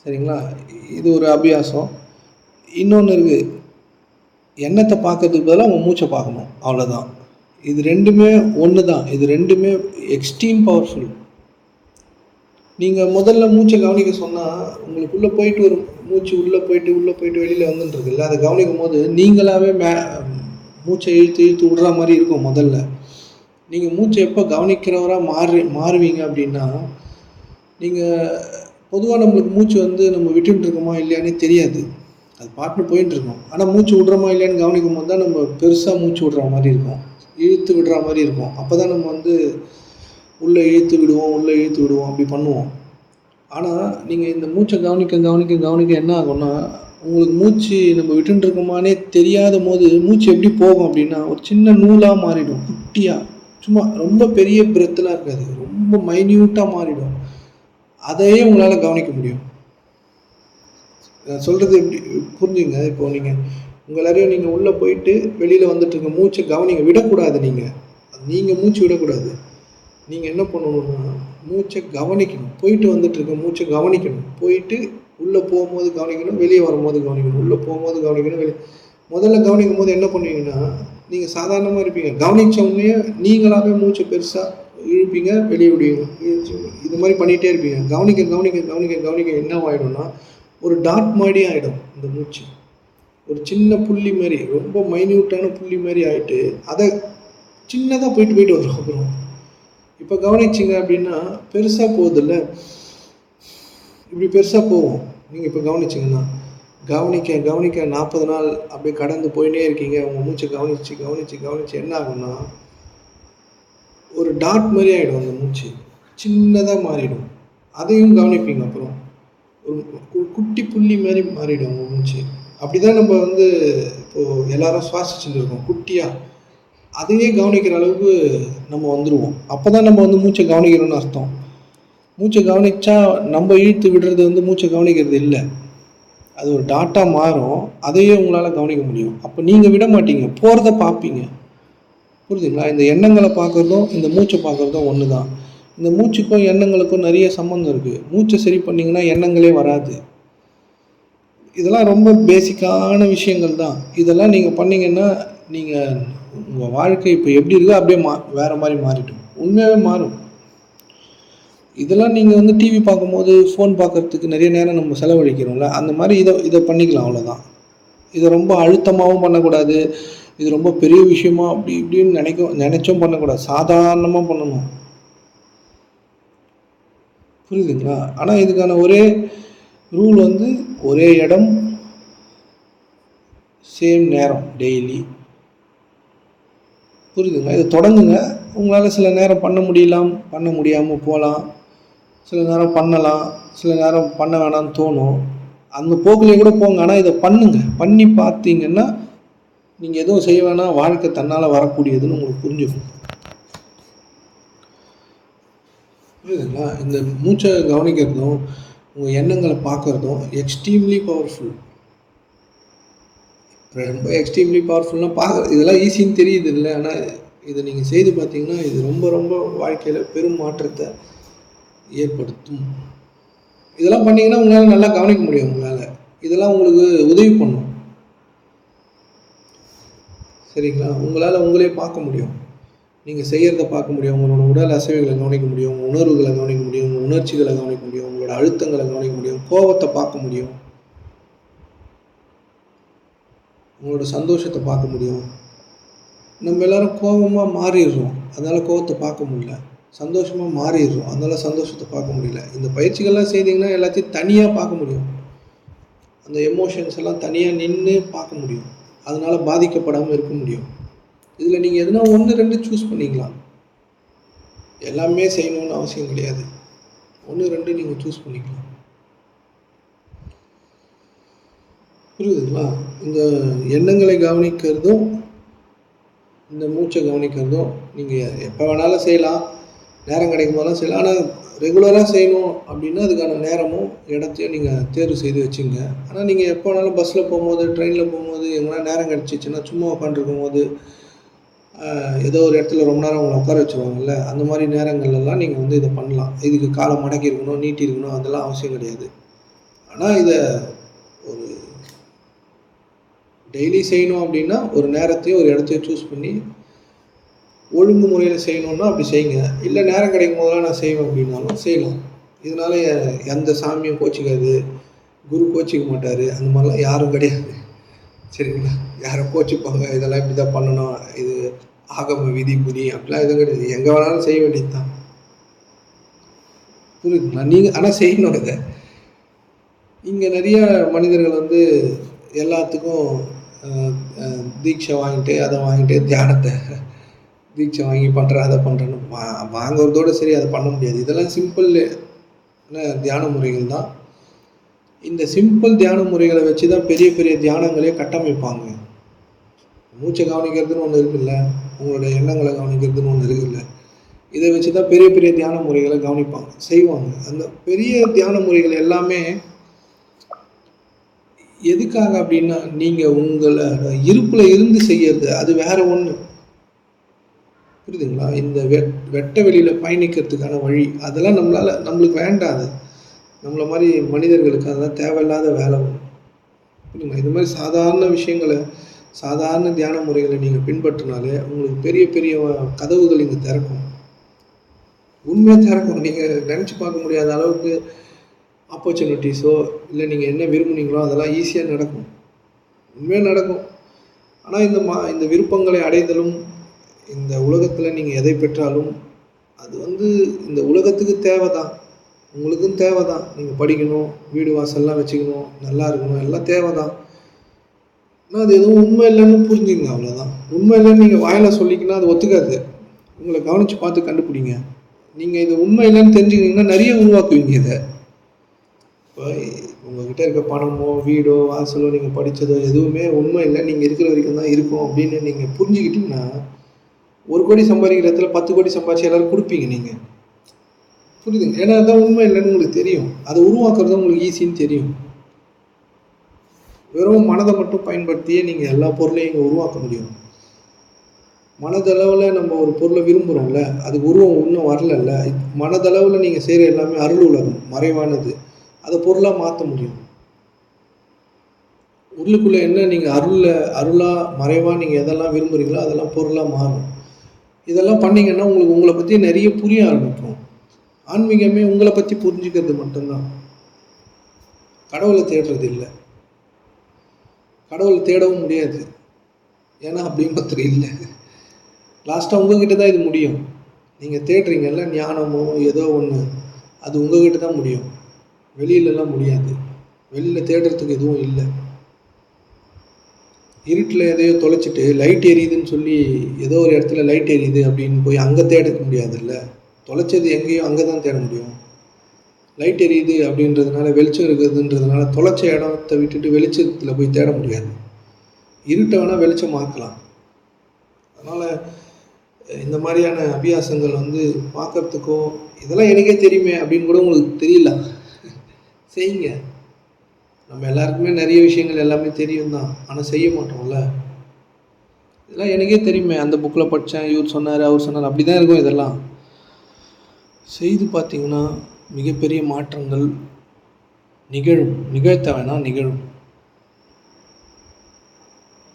S1: சரிங்களா? இது ஒரு அபியாசம். இன்னொன்று இருக்குது, எண்ணத்தை பார்க்கறதுக்கு பதிலாக அவங்க மூச்சை பார்க்கணும், அவ்வளோதான். இது ரெண்டுமே ஒன்று தான். இது ரெண்டுமே எக்ஸ்ட்ரீம் பவர்ஃபுல். நீங்கள் முதல்ல மூச்சை கவனிக்க சொன்னால் உங்களுக்குள்ளே போயிட்டு ஒரு மூச்சு உள்ளே போயிட்டு வெளியில் வந்துட்டுருக்குல்ல, அதை கவனிக்கும் போது நீங்களாகவே மூச்சை இழுத்து விடுற மாதிரி இருக்கும். முதல்ல நீங்கள் மூச்சை எப்போ கவனிக்கிறவராக மாறுவீங்க அப்படின்னா, நீங்கள் பொதுவாக நம்மளுக்கு மூச்சு வந்து நம்ம விட்டுருக்கோமா இல்லையானே தெரியாது, அது பாட்டுன்னு போயிட்டுருக்கோம். ஆனால் மூச்சு விட்றோமா இல்லையான்னு கவனிக்கும் போது தான் நம்ம பெருசாக மூச்சு விடுற மாதிரி இருக்கும், இழுத்து விடுற மாதிரி இருக்கும். அப்போ தான் நம்ம வந்து உள்ளே இழுத்து விடுவோம் அப்படி பண்ணுவோம். ஆனால் நீங்கள் இந்த மூச்சை கவனிக்க என்ன ஆகும்னா, உங்களுக்கு மூச்சு நம்ம விட்டுருக்கோமானே தெரியாத போது மூச்சு எப்படி போகும் அப்படின்னா ஒரு சின்ன நூலாக மாறிடும், குட்டியாக, சும்மா ரொம்ப பெரிய பிரெத்தெலாம் இருக்காது, ரொம்ப மைன்யூட்டாக மாறிடும். அதையே உங்களால் கவனிக்க முடியும். நான் சொல்கிறது எப்படி புரிஞ்சுங்க? இப்போது உங்கள் எல்லாரையும் நீங்கள் உள்ளே போயிட்டு வெளியில் வந்துட்டுருக்க மூச்சை விடக்கூடாது. நீங்கள் மூச்சு விடக்கூடாது. நீங்கள் என்ன பண்ணணும்னா மூச்சை கவனிக்கணும். போயிட்டு வந்துட்டுருக்க மூச்சை கவனிக்கணும். போயிட்டு உள்ளே போகும்போது கவனிக்கணும், வெளியே வரும்போது கவனிக்கணும். உள்ளே போகும்போது கவனிக்கணும், முதல்ல கவனிக்கும் போது என்ன பண்ணுவீங்கன்னா, நீங்கள் சாதாரணமாக இருப்பீங்க. கவனித்த உடனே நீங்களாகவே மூச்சை பெருசாக இழுப்பீங்க, வெளியே விடுவீங்க, இது மாதிரி பண்ணிகிட்டே இருப்பீங்க. கவனிக்க என்ன ஆகிடும்னா ஒரு டாட் மாதிரி ஆகிடும் இந்த மூச்சு. ஒரு சின்ன புள்ளி மாதிரி, ரொம்ப மைன்யூட்டான புள்ளி மாதிரி ஆகிட்டு அதை சின்னதாக போயிட்டு வரும். அப்புறம் இப்போ கவனிச்சிங்க அப்படின்னா பெருசாக போகுதில்ல, இப்படி பெருசாக போகும். நீங்கள் இப்போ கவனிச்சிங்கன்னா கவனிக்க 40 நாள் அப்படியே கடந்து போயினே இருக்கீங்க. உங்கள் மூச்சை கவனித்து என்ன ஆகும்னா ஒரு டாட் மாதிரி ஆகிடும். அந்த மூச்சு சின்னதாக மாறிடும். அதையும் கவனிப்பீங்க. அப்புறம் ஒரு குட்டி புள்ளி மாதிரி மாறிடும் உங்கள் மூச்சு. அப்படி தான் நம்ம வந்து இப்போது எல்லாரும் சுவாசிச்சுட்டு இருக்கோம் குட்டியாக. அதையே கவனிக்கிற அளவுக்கு நம்ம வந்துடுவோம். அப்போ தான் நம்ம வந்து மூச்சை கவனிக்கணும்னு அர்த்தம். மூச்சை கவனித்தா நம்ம இழுத்து விடுறது வந்து மூச்சை கவனிக்கிறது இல்லை, அது ஒரு டாட்டாக மாறும். அதையே உங்களால் கவனிக்க முடியும். அப்போ நீங்கள் விட மாட்டீங்க, போகிறத பார்ப்பீங்க. புரியுதுங்களா? இந்த எண்ணங்களை பார்க்குறதும் இந்த மூச்சை பார்க்குறதும் ஒன்று தான். இந்த மூச்சுக்கும் எண்ணங்களுக்கும் நிறைய சம்மந்தம் இருக்குது. மூச்சை சரி பண்ணிங்கன்னா எண்ணங்களே வராது. இதெல்லாம் ரொம்ப பேசிக்கான விஷயங்கள் தான். இதெல்லாம் நீங்கள் பண்ணிங்கன்னா நீங்கள் உங்கள் வாழ்க்கை இப்போ எப்படி இருக்கோ அப்படியே வேறு மாதிரி மாறிடும். உண்மையாகவே மாறும். இதெல்லாம் நீங்கள் வந்து டிவி பார்க்கும்போது ஃபோன் பார்க்குறதுக்கு நிறைய நேரம் நம்ம செலவழிக்கிறோம்ல, அந்த மாதிரி இதை பண்ணிக்கலாம், அவ்வளோதான். இதை ரொம்ப அழுத்தமாகவும் பண்ணக்கூடாது, இது ரொம்ப பெரிய விஷயமா அப்படி இப்படின்னு நினச்சும் பண்ணக்கூடாது. சாதாரணமாக பண்ணணும். புரியுதுங்களா? ஆனால் இதுக்கான ஒரே ரூல் வந்து ஒரே இடம், சேம் நேரம், டெய்லி. புரியுதுங்களா? இதை தொடங்குங்க. உங்களால் சில நேரம் பண்ண முடியாமல் போகலாம், சில நேரம் பண்ணலாம், சில நேரம் பண்ண வேணாம்னு தோணும். அந்த போக்கிலே கூட போங்க. ஆனால் இதை பண்ணி பார்த்தீங்கன்னா நீங்கள் எதுவும் செய்ய வேணாம், வாழ்க்கை தன்னால் வரக்கூடியதுன்னு உங்களுக்கு புரிஞ்சுக்கும். புரியுதுங்களா? இந்த மூச்சை கவனிக்கிறதும் உங்கள் எண்ணங்களை பார்க்குறதும் எக்ஸ்ட்ரீம்லி பவர்ஃபுல். ரொம்ப எக்ஸ்ட்ரீம்லி பவர்ஃபுல்னால் இதெல்லாம் ஈஸின்னு தெரியுது இல்லை, ஆனால் இதை நீங்கள் செய்து பார்த்தீங்கன்னா இது ரொம்ப ரொம்ப வாழ்க்கையில் பெரும் மாற்றத்தை ஏற்படுத்தும். இதெல்லாம் பண்ணிங்கன்னா உங்களால் நல்லா கவனிக்க முடியும். இதெல்லாம் உங்களுக்கு உதவி பண்ணும். சரிங்களா? உங்களால் உங்களே பார்க்க முடியும். நீங்கள் செய்கிறத பார்க்க முடியும். உங்களோட உடல் அசைவுகளை கவனிக்க முடியும். உங்கள் உணர்வுகளை கவனிக்க முடியும். உங்கள் உணர்ச்சிகளை கவனிக்க முடியும். உங்களோட அழுத்தங்களை கவனிக்க முடியும். கோபத்தை பார்க்க முடியும். உங்களோட சந்தோஷத்தை பார்க்க முடியும். நம்ம எல்லோரும் கோபமாக மாறிடுறோம், அதனால் கோபத்தை பார்க்க முடியல. சந்தோஷமாக மாறிடுறோம், அதனால் சந்தோஷத்தை பார்க்க முடியல. இந்த பயிற்சிகள்லாம் செய்தீங்கன்னா எல்லாத்தையும் தனியாக பார்க்க முடியும். அந்த எமோஷன்ஸ் எல்லாம் தனியாக நின்று பார்க்க முடியும். அதனால் பாதிக்கப்படாமல் இருக்க முடியும். இதில் நீங்கள் எதுனா 1, 2 சூஸ் பண்ணிக்கலாம். எல்லாமே செய்யணும்னு அவசியம் கிடையாது. 1, 2 நீங்கள் சூஸ் பண்ணிக்கலாம். புரியுதுங்களா? இந்த எண்ணங்களை கவனிக்கிறதும் இந்த மூச்சை கவனிக்கிறதும் நீங்கள் எப்போ வேணாலும் செய்யலாம், நேரம் கிடைக்கும் போதெல்லாம் செய்யலாம். ஆனால் ரெகுலராக செய்யணும் அப்படின்னா அதுக்கான நேரமும் இடத்தையும் நீங்கள் தேர்வு செய்து வச்சுங்க. ஆனால் நீங்கள் எப்போ வேணாலும் பஸ்ஸில் போகும்போது, ட்ரெயினில் போகும்போது, எங்கன்னா நேரம் கிடச்சிச்சின்னா சும்மா உட்காந்துருக்கும் போது, ஏதோ ஒரு இடத்துல ரொம்ப நேரம் அவங்கள உட்கார வச்சுருவாங்கல்ல, அந்த மாதிரி நேரங்கள்லாம் நீங்கள் இதை பண்ணலாம். இதுக்கு காலை மடக்கி இருக்கணும், நீட்டி இருக்கணும், அதெல்லாம் அவசியம் கிடையாது. ஆனால் இதை ஒரு டெய்லி செய்யணும் அப்படின்னா ஒரு நேரத்தையும் ஒரு இடத்தையும் சூஸ் பண்ணி ஒழுங்கு முறையில் செய்யணுன்னா அப்படி செய்யுங்க. இல்லை நேரம் கிடைக்கும் போதெல்லாம் நான் செய்வேன் அப்படின்னாலும் செய்யலாம். இதனால் எந்த சாமியும் கோச்சிக்காது, குரு கோச்சிக்க மாட்டார், அந்த மாதிரிலாம் யாரும் கிடையாது. சரிங்களா? யாரும் கோச்சிப்பாங்க, இதெல்லாம் இப்படி தான் பண்ணணும், இது ஆகம விதிமுறை அப்படிலாம் எதுவும் கிடையாது. எங்கே வேணாலும் செய்ய வேண்டியது தான். புரியுதுங்களா? நீங்கள் ஆனால் செய்யணும் இதை. இங்கே நிறைய மனிதர்கள் எல்லாத்துக்கும் தீட்சை வாங்கிட்டு அதை வாங்கிட்டு தியானத்தை தீட்சை வாங்கி பண்ணுறேன், அதை பண்ணுறேன்னு வாங்குறதோடு சரி, அதை பண்ண முடியாது. இதெல்லாம் சிம்பிள் தியான முறைகள் தான். இந்த சிம்பிள் தியான முறைகளை வச்சு தான் பெரிய பெரிய தியானங்களே கட்டமைப்பாங்க. மூச்சை கவனிக்கிறதுன்னு ஒன்று இருக்குல்ல, உங்களோட எண்ணங்களை கவனிக்கிறதுன்னு ஒன்று இருக்குல்ல, இதை வச்சு தான் பெரிய பெரிய தியான முறைகளை கவனிப்பாங்க, செய்வாங்க. அந்த பெரிய தியான முறைகள் எல்லாமே எதுக்காக அப்படின்னா நீங்கள் உங்களை இருப்பில் இருந்து செய்யறது, அது வேற ஒன்று. புரியுதுங்களா? இந்த வெட்ட வெளியில் பயணிக்கிறதுக்கான வழி அதெல்லாம் நம்மளுக்கு வேண்டாது. நம்மளை மாதிரி மனிதர்களுக்கு அதெல்லாம் தேவையில்லாத வேலை ஒன்று. புரியுதுங்களா? இது மாதிரி சாதாரண விஷயங்களை, சாதாரண தியான முறைகளை நீங்கள் பின்பற்றினாலே உங்களுக்கு பெரிய பெரிய கதவுகள் இங்கே திறக்கும். உண்மையாக திறக்கும். நீங்கள் நினச்சி பார்க்க முடியாத அளவுக்கு ஆப்பர்ச்சுனிட்டிஸோ இல்லை நீங்கள் என்ன விரும்புனீங்களோ அதெல்லாம் ஈஸியாக நடக்கும், உண்மையாக நடக்கும். ஆனால் இந்த விருப்பங்களை அடைதலும், இந்த உலகத்தில் நீங்கள் எதை பெற்றாலும் அது இந்த உலகத்துக்கு தேவை தான், உங்களுக்கும் தேவை தான். நீங்கள் படிக்கணும், வீடு வாசல்லாம் வச்சுக்கணும், நல்லா இருக்கணும், எல்லாம் தேவை தான். ஆனால் அது எதுவும் உண்மை இல்லைன்னு புரிஞ்சுங்க, அவ்வளோதான். உண்மை இல்லைன்னு நீங்கள் வாயில சொல்லிக்கினா அது ஒத்துக்காது. உங்களை கவனித்து பார்த்து கண்டுபிடிங்க. நீங்கள் இது உண்மை இல்லைன்னு தெரிஞ்சுக்கிங்கன்னா நிறைய உருவாக்குவீங்க. இதை இப்போ உங்கள்கிட்ட இருக்க பணமோ வீடோ வாசலோ நீங்கள் படித்ததோ எதுவுமே உண்மை இல்லை, நீங்கள் இருக்கிற வரைக்கும் தான் இருக்கும் அப்படின்னு நீங்கள் புரிஞ்சுக்கிட்டிங்கன்னா 1 கோடி சம்பாதிக்கிற இடத்துல 10 கோடி சம்பாதிச்சு எல்லோரும் கொடுப்பீங்க நீங்கள். புரியுதுங்க? ஏன்னா அதுதான் உண்மை இல்லைன்னு உங்களுக்கு தெரியும். அதை உருவாக்குறது உங்களுக்கு ஈஸின்னு தெரியும். வெறும் மனதை மட்டும் பயன்படுத்தியே நீங்கள் எல்லா பொருளையும் இங்கே உருவாக்க முடியும். மனதளவில் நம்ம ஒரு பொருளை விரும்புகிறோம்ல, அதுக்கு உருவம் இன்னும் வரலல்ல. மனதளவில் நீங்கள் செய்கிற எல்லாமே அருள் உலகம், மறைவானது. அதை பொருளாக மாற்ற முடியும். உள்ளுக்குள்ளே என்ன நீங்கள் அருளாக மறைவாக நீங்கள் எதெல்லாம் விரும்புகிறீங்களோ அதெல்லாம் பொருளாக மாறும். இதெல்லாம் பண்ணிங்கன்னா உங்களுக்கு உங்களை பற்றி நிறைய புரிய ஆரம்பிக்கும். ஆன்மீகமே உங்களை பற்றி புரிஞ்சுக்கிறது மட்டும்தான், கடவுளை தேடுறது இல்லை. கடவுளை தேடவும் முடியாது, ஏன்னா அப்படின்னு ஒருத்தர் இல்லை. லாஸ்ட்டாக உங்ககிட்ட தான் இது முடியும். நீங்கள் தேடுறீங்கல்ல ஞானமோ ஏதோ ஒன்று, அது உங்ககிட்ட தான் முடியும், வெளியிலலாம் முடியாது. வெளியில் தேடுறதுக்கு எதுவும் இல்லை. இருட்டில் எதையோ தொலைச்சிட்டு லைட் எரியுதுன்னு சொல்லி ஏதோ ஒரு இடத்துல லைட் எரியுது அப்படின்னு போய் அங்கே தேட முடியாதுல்ல. தொலைச்சது எங்கேயோ அங்கே தான் தேட முடியும். லைட் எரியுது அப்படின்றதுனால வெளிச்சம் இருக்குதுன்றதுனால தொலைச்ச இடத்த விட்டுட்டு வெளிச்சத்தில் போய் தேட முடியாது. இருட்டை வேணால் வெளிச்சமாக்கலாம். அதனால் இந்த மாதிரியான அபியாசங்கள் வந்து பார்க்கறதுக்கோ, இதெல்லாம் எனக்கே தெரியுமே அப்படின்னு கூட உங்களுக்கு தெரியல, செய்யுங்க. நம்ம எல்லாருக்குமே நிறைய விஷயங்கள் எல்லாமே தெரியும் தான், ஆனால் செய்ய மாட்டோம்ல. இதெல்லாம் எனக்கே தெரியுமே, அந்த புக்கில் படித்தேன், இவர் சொன்னார், அவர் சொன்னார், அப்படி தான் இருக்கும். இதெல்லாம் செய்து பார்த்தீங்கன்னா மிகப்பெரிய மாற்றங்கள் நிகழும். நிகழ்த்த வேணாம், நிகழும்.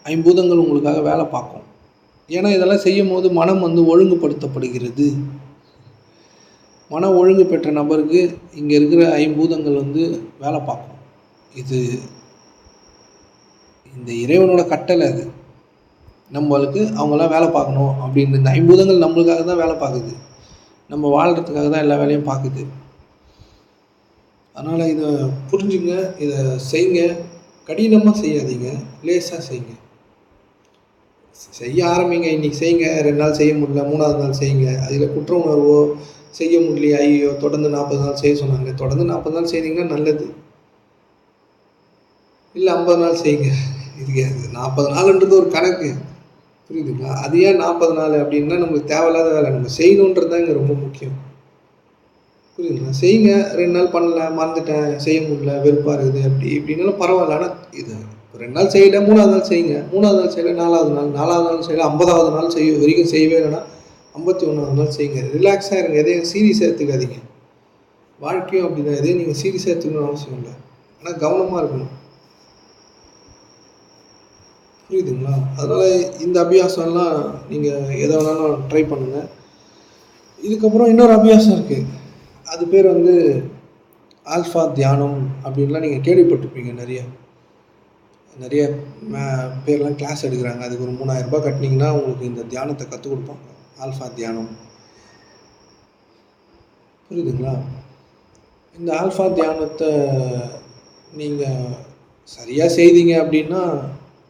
S1: ஐம்பூதங்கள் உங்களுக்காக வேலை பார்க்கும். ஏன்னா இதெல்லாம் செய்யும் போது மனம் வந்து ஒழுங்குபடுத்தப்படுகிறது. மன ஒழுங்கு பெற்ற நபருக்கு இங்கே இருக்கிற ஐம்பூதங்கள் வந்து வேலை பார்க்கும். இது இந்த இறைவனோட கட்டளை. அது நம்மளுக்கு அவங்களாம் வேலை பார்க்கணும் அப்படின்னு. இந்த ஐம்பூதங்கள் நம்மளுக்காக தான் வேலை பார்க்குது. நம்ம வாழ்கிறதுக்காக தான் எல்லா வேலையும் பார்க்குது. அதனால் இதை புரிஞ்சுங்க, இதை செய்யுங்க. கடினமாக செய்யாதீங்க, லேசாக செய்யுங்க. செய்ய ஆரம்பிங்க, இன்றைக்கி செய்யுங்க. 2 நாள் செய்ய முடியல, 3ஆவது நாள் செய்யுங்க. அதில் குற்ற உணர்வோ, செய்ய முடியலையே, ஐயோ தொடர்ந்து 40 நாள் செய்ய சொன்னாங்க, தொடர்ந்து 40 நாள் செய்தீங்கன்னா நல்லது. இல்லை 50 நாள் செய்யுங்க. இதுக்கு 40 நாளுன்றது ஒரு கணக்கு, புரியுதுங்களா? அது ஏன் 40 நாள் அப்படின்னா நம்மளுக்கு தேவையில்லாத வேலை. நம்ம செய்யணுன்றது தான் இங்கே ரொம்ப முக்கியம், புரியுதுங்களா? செய்யுங்க. 2 நாள் பண்ணல, மறந்துட்டேன், செய்ய முடியல, வெறுப்பாக இருக்குது, அப்படி இப்படின்னாலும் பரவாயில்ல. ஆனால் இது 2 நாள் செய்யல, 3ஆவது நாள் செய்யுங்க. 3ஆவது நாள் செய்யல, 4ஆவது நாள், 4ஆவது நாள் செய்யல, 50ஆவது நாள் வரைக்கும் செய்யவே இல்லைன்னா 51ஆவது நாள் செய்யுங்க. ரிலாக்ஸாக இருங்க, எதையும் சீரியஸாக எடுத்துக்காதீங்க. வாழ்க்கையும் அப்படி தான், எதையும் நீங்கள் சீரியஸாக எடுத்துக்கணும்னு அவசியம் இல்லை. ஆனால் கவனமாக இருக்கணும், புரியுதுங்களா? அதனால் இந்த அபியாசம்லாம் நீங்கள் எதை வேணாலும் ட்ரை பண்ணுங்கள். இதுக்கப்புறம் இன்னொரு அபியாசம் இருக்குது. அது பேர் வந்து ஆல்ஃபா தியானம் அப்படின்லாம் நீங்கள் கேள்விப்பட்டிருப்பீங்க. நிறைய பேர்லாம் கிளாஸ் எடுக்கிறாங்க. அதுக்கு ஒரு 3000 ரூபாய் கட்டினீங்கன்னா உங்களுக்கு இந்த தியானத்தை கற்றுக் கொடுப்பாங்க, ஆல்ஃபா தியானம். புரியுதுங்களா? இந்த ஆல்ஃபா தியானத்தை நீங்கள் சரியாக செய்தீங்க அப்படின்னா,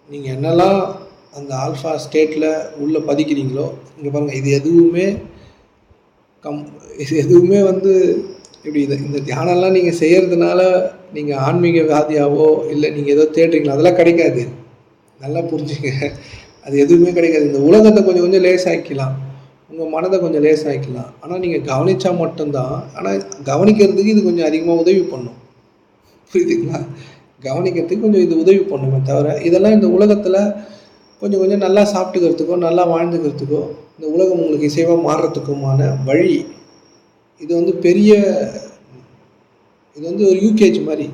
S1: நீங்கள் என்னெல்லாம் அந்த ஆல்ஃபா ஸ்டேட்டில் உள்ளே பதிக்கிறீங்களோ, இங்கே பாருங்கள், இது எதுவுமே வந்து இப்படி இந்த தியானம்லாம் நீங்கள் செய்கிறதுனால நீங்கள் ஆன்மீகவாதியாவோ, இல்லை நீங்கள் ஏதோ தேடுறீங்களோ, அதெல்லாம் கிடைக்காது. நல்லா புரிஞ்சுங்க, அது எதுவுமே கிடைக்காது. இந்த உலகத்தை கொஞ்சம் கொஞ்சம் லேசாக்கிக்கலாம், உங்கள் மனதை கொஞ்சம் லேசாக்கிக்கலாம். ஆனால் நீங்கள் கவனித்தா மட்டும்தான். ஆனால் கவனிக்கிறதுக்கு இது கொஞ்சம் அதிகமாக உதவி பண்ணும், புரியுதுங்களா? கவனிக்கிறதுக்கு கொஞ்சம் இது உதவி பண்ணுமே தவிர, இதெல்லாம் இந்த உலகத்தில் கொஞ்சம் கொஞ்சம் நல்லா சாப்பிட்டுக்கிறதுக்கோ, நல்லா வாழ்ந்துக்கிறதுக்கோ, இந்த உலகம் உங்களுக்கு இசைவாக மாறுறதுக்குமான வழி. இது வந்து இது வந்து ஒரு யூகேஜி மாதிரி,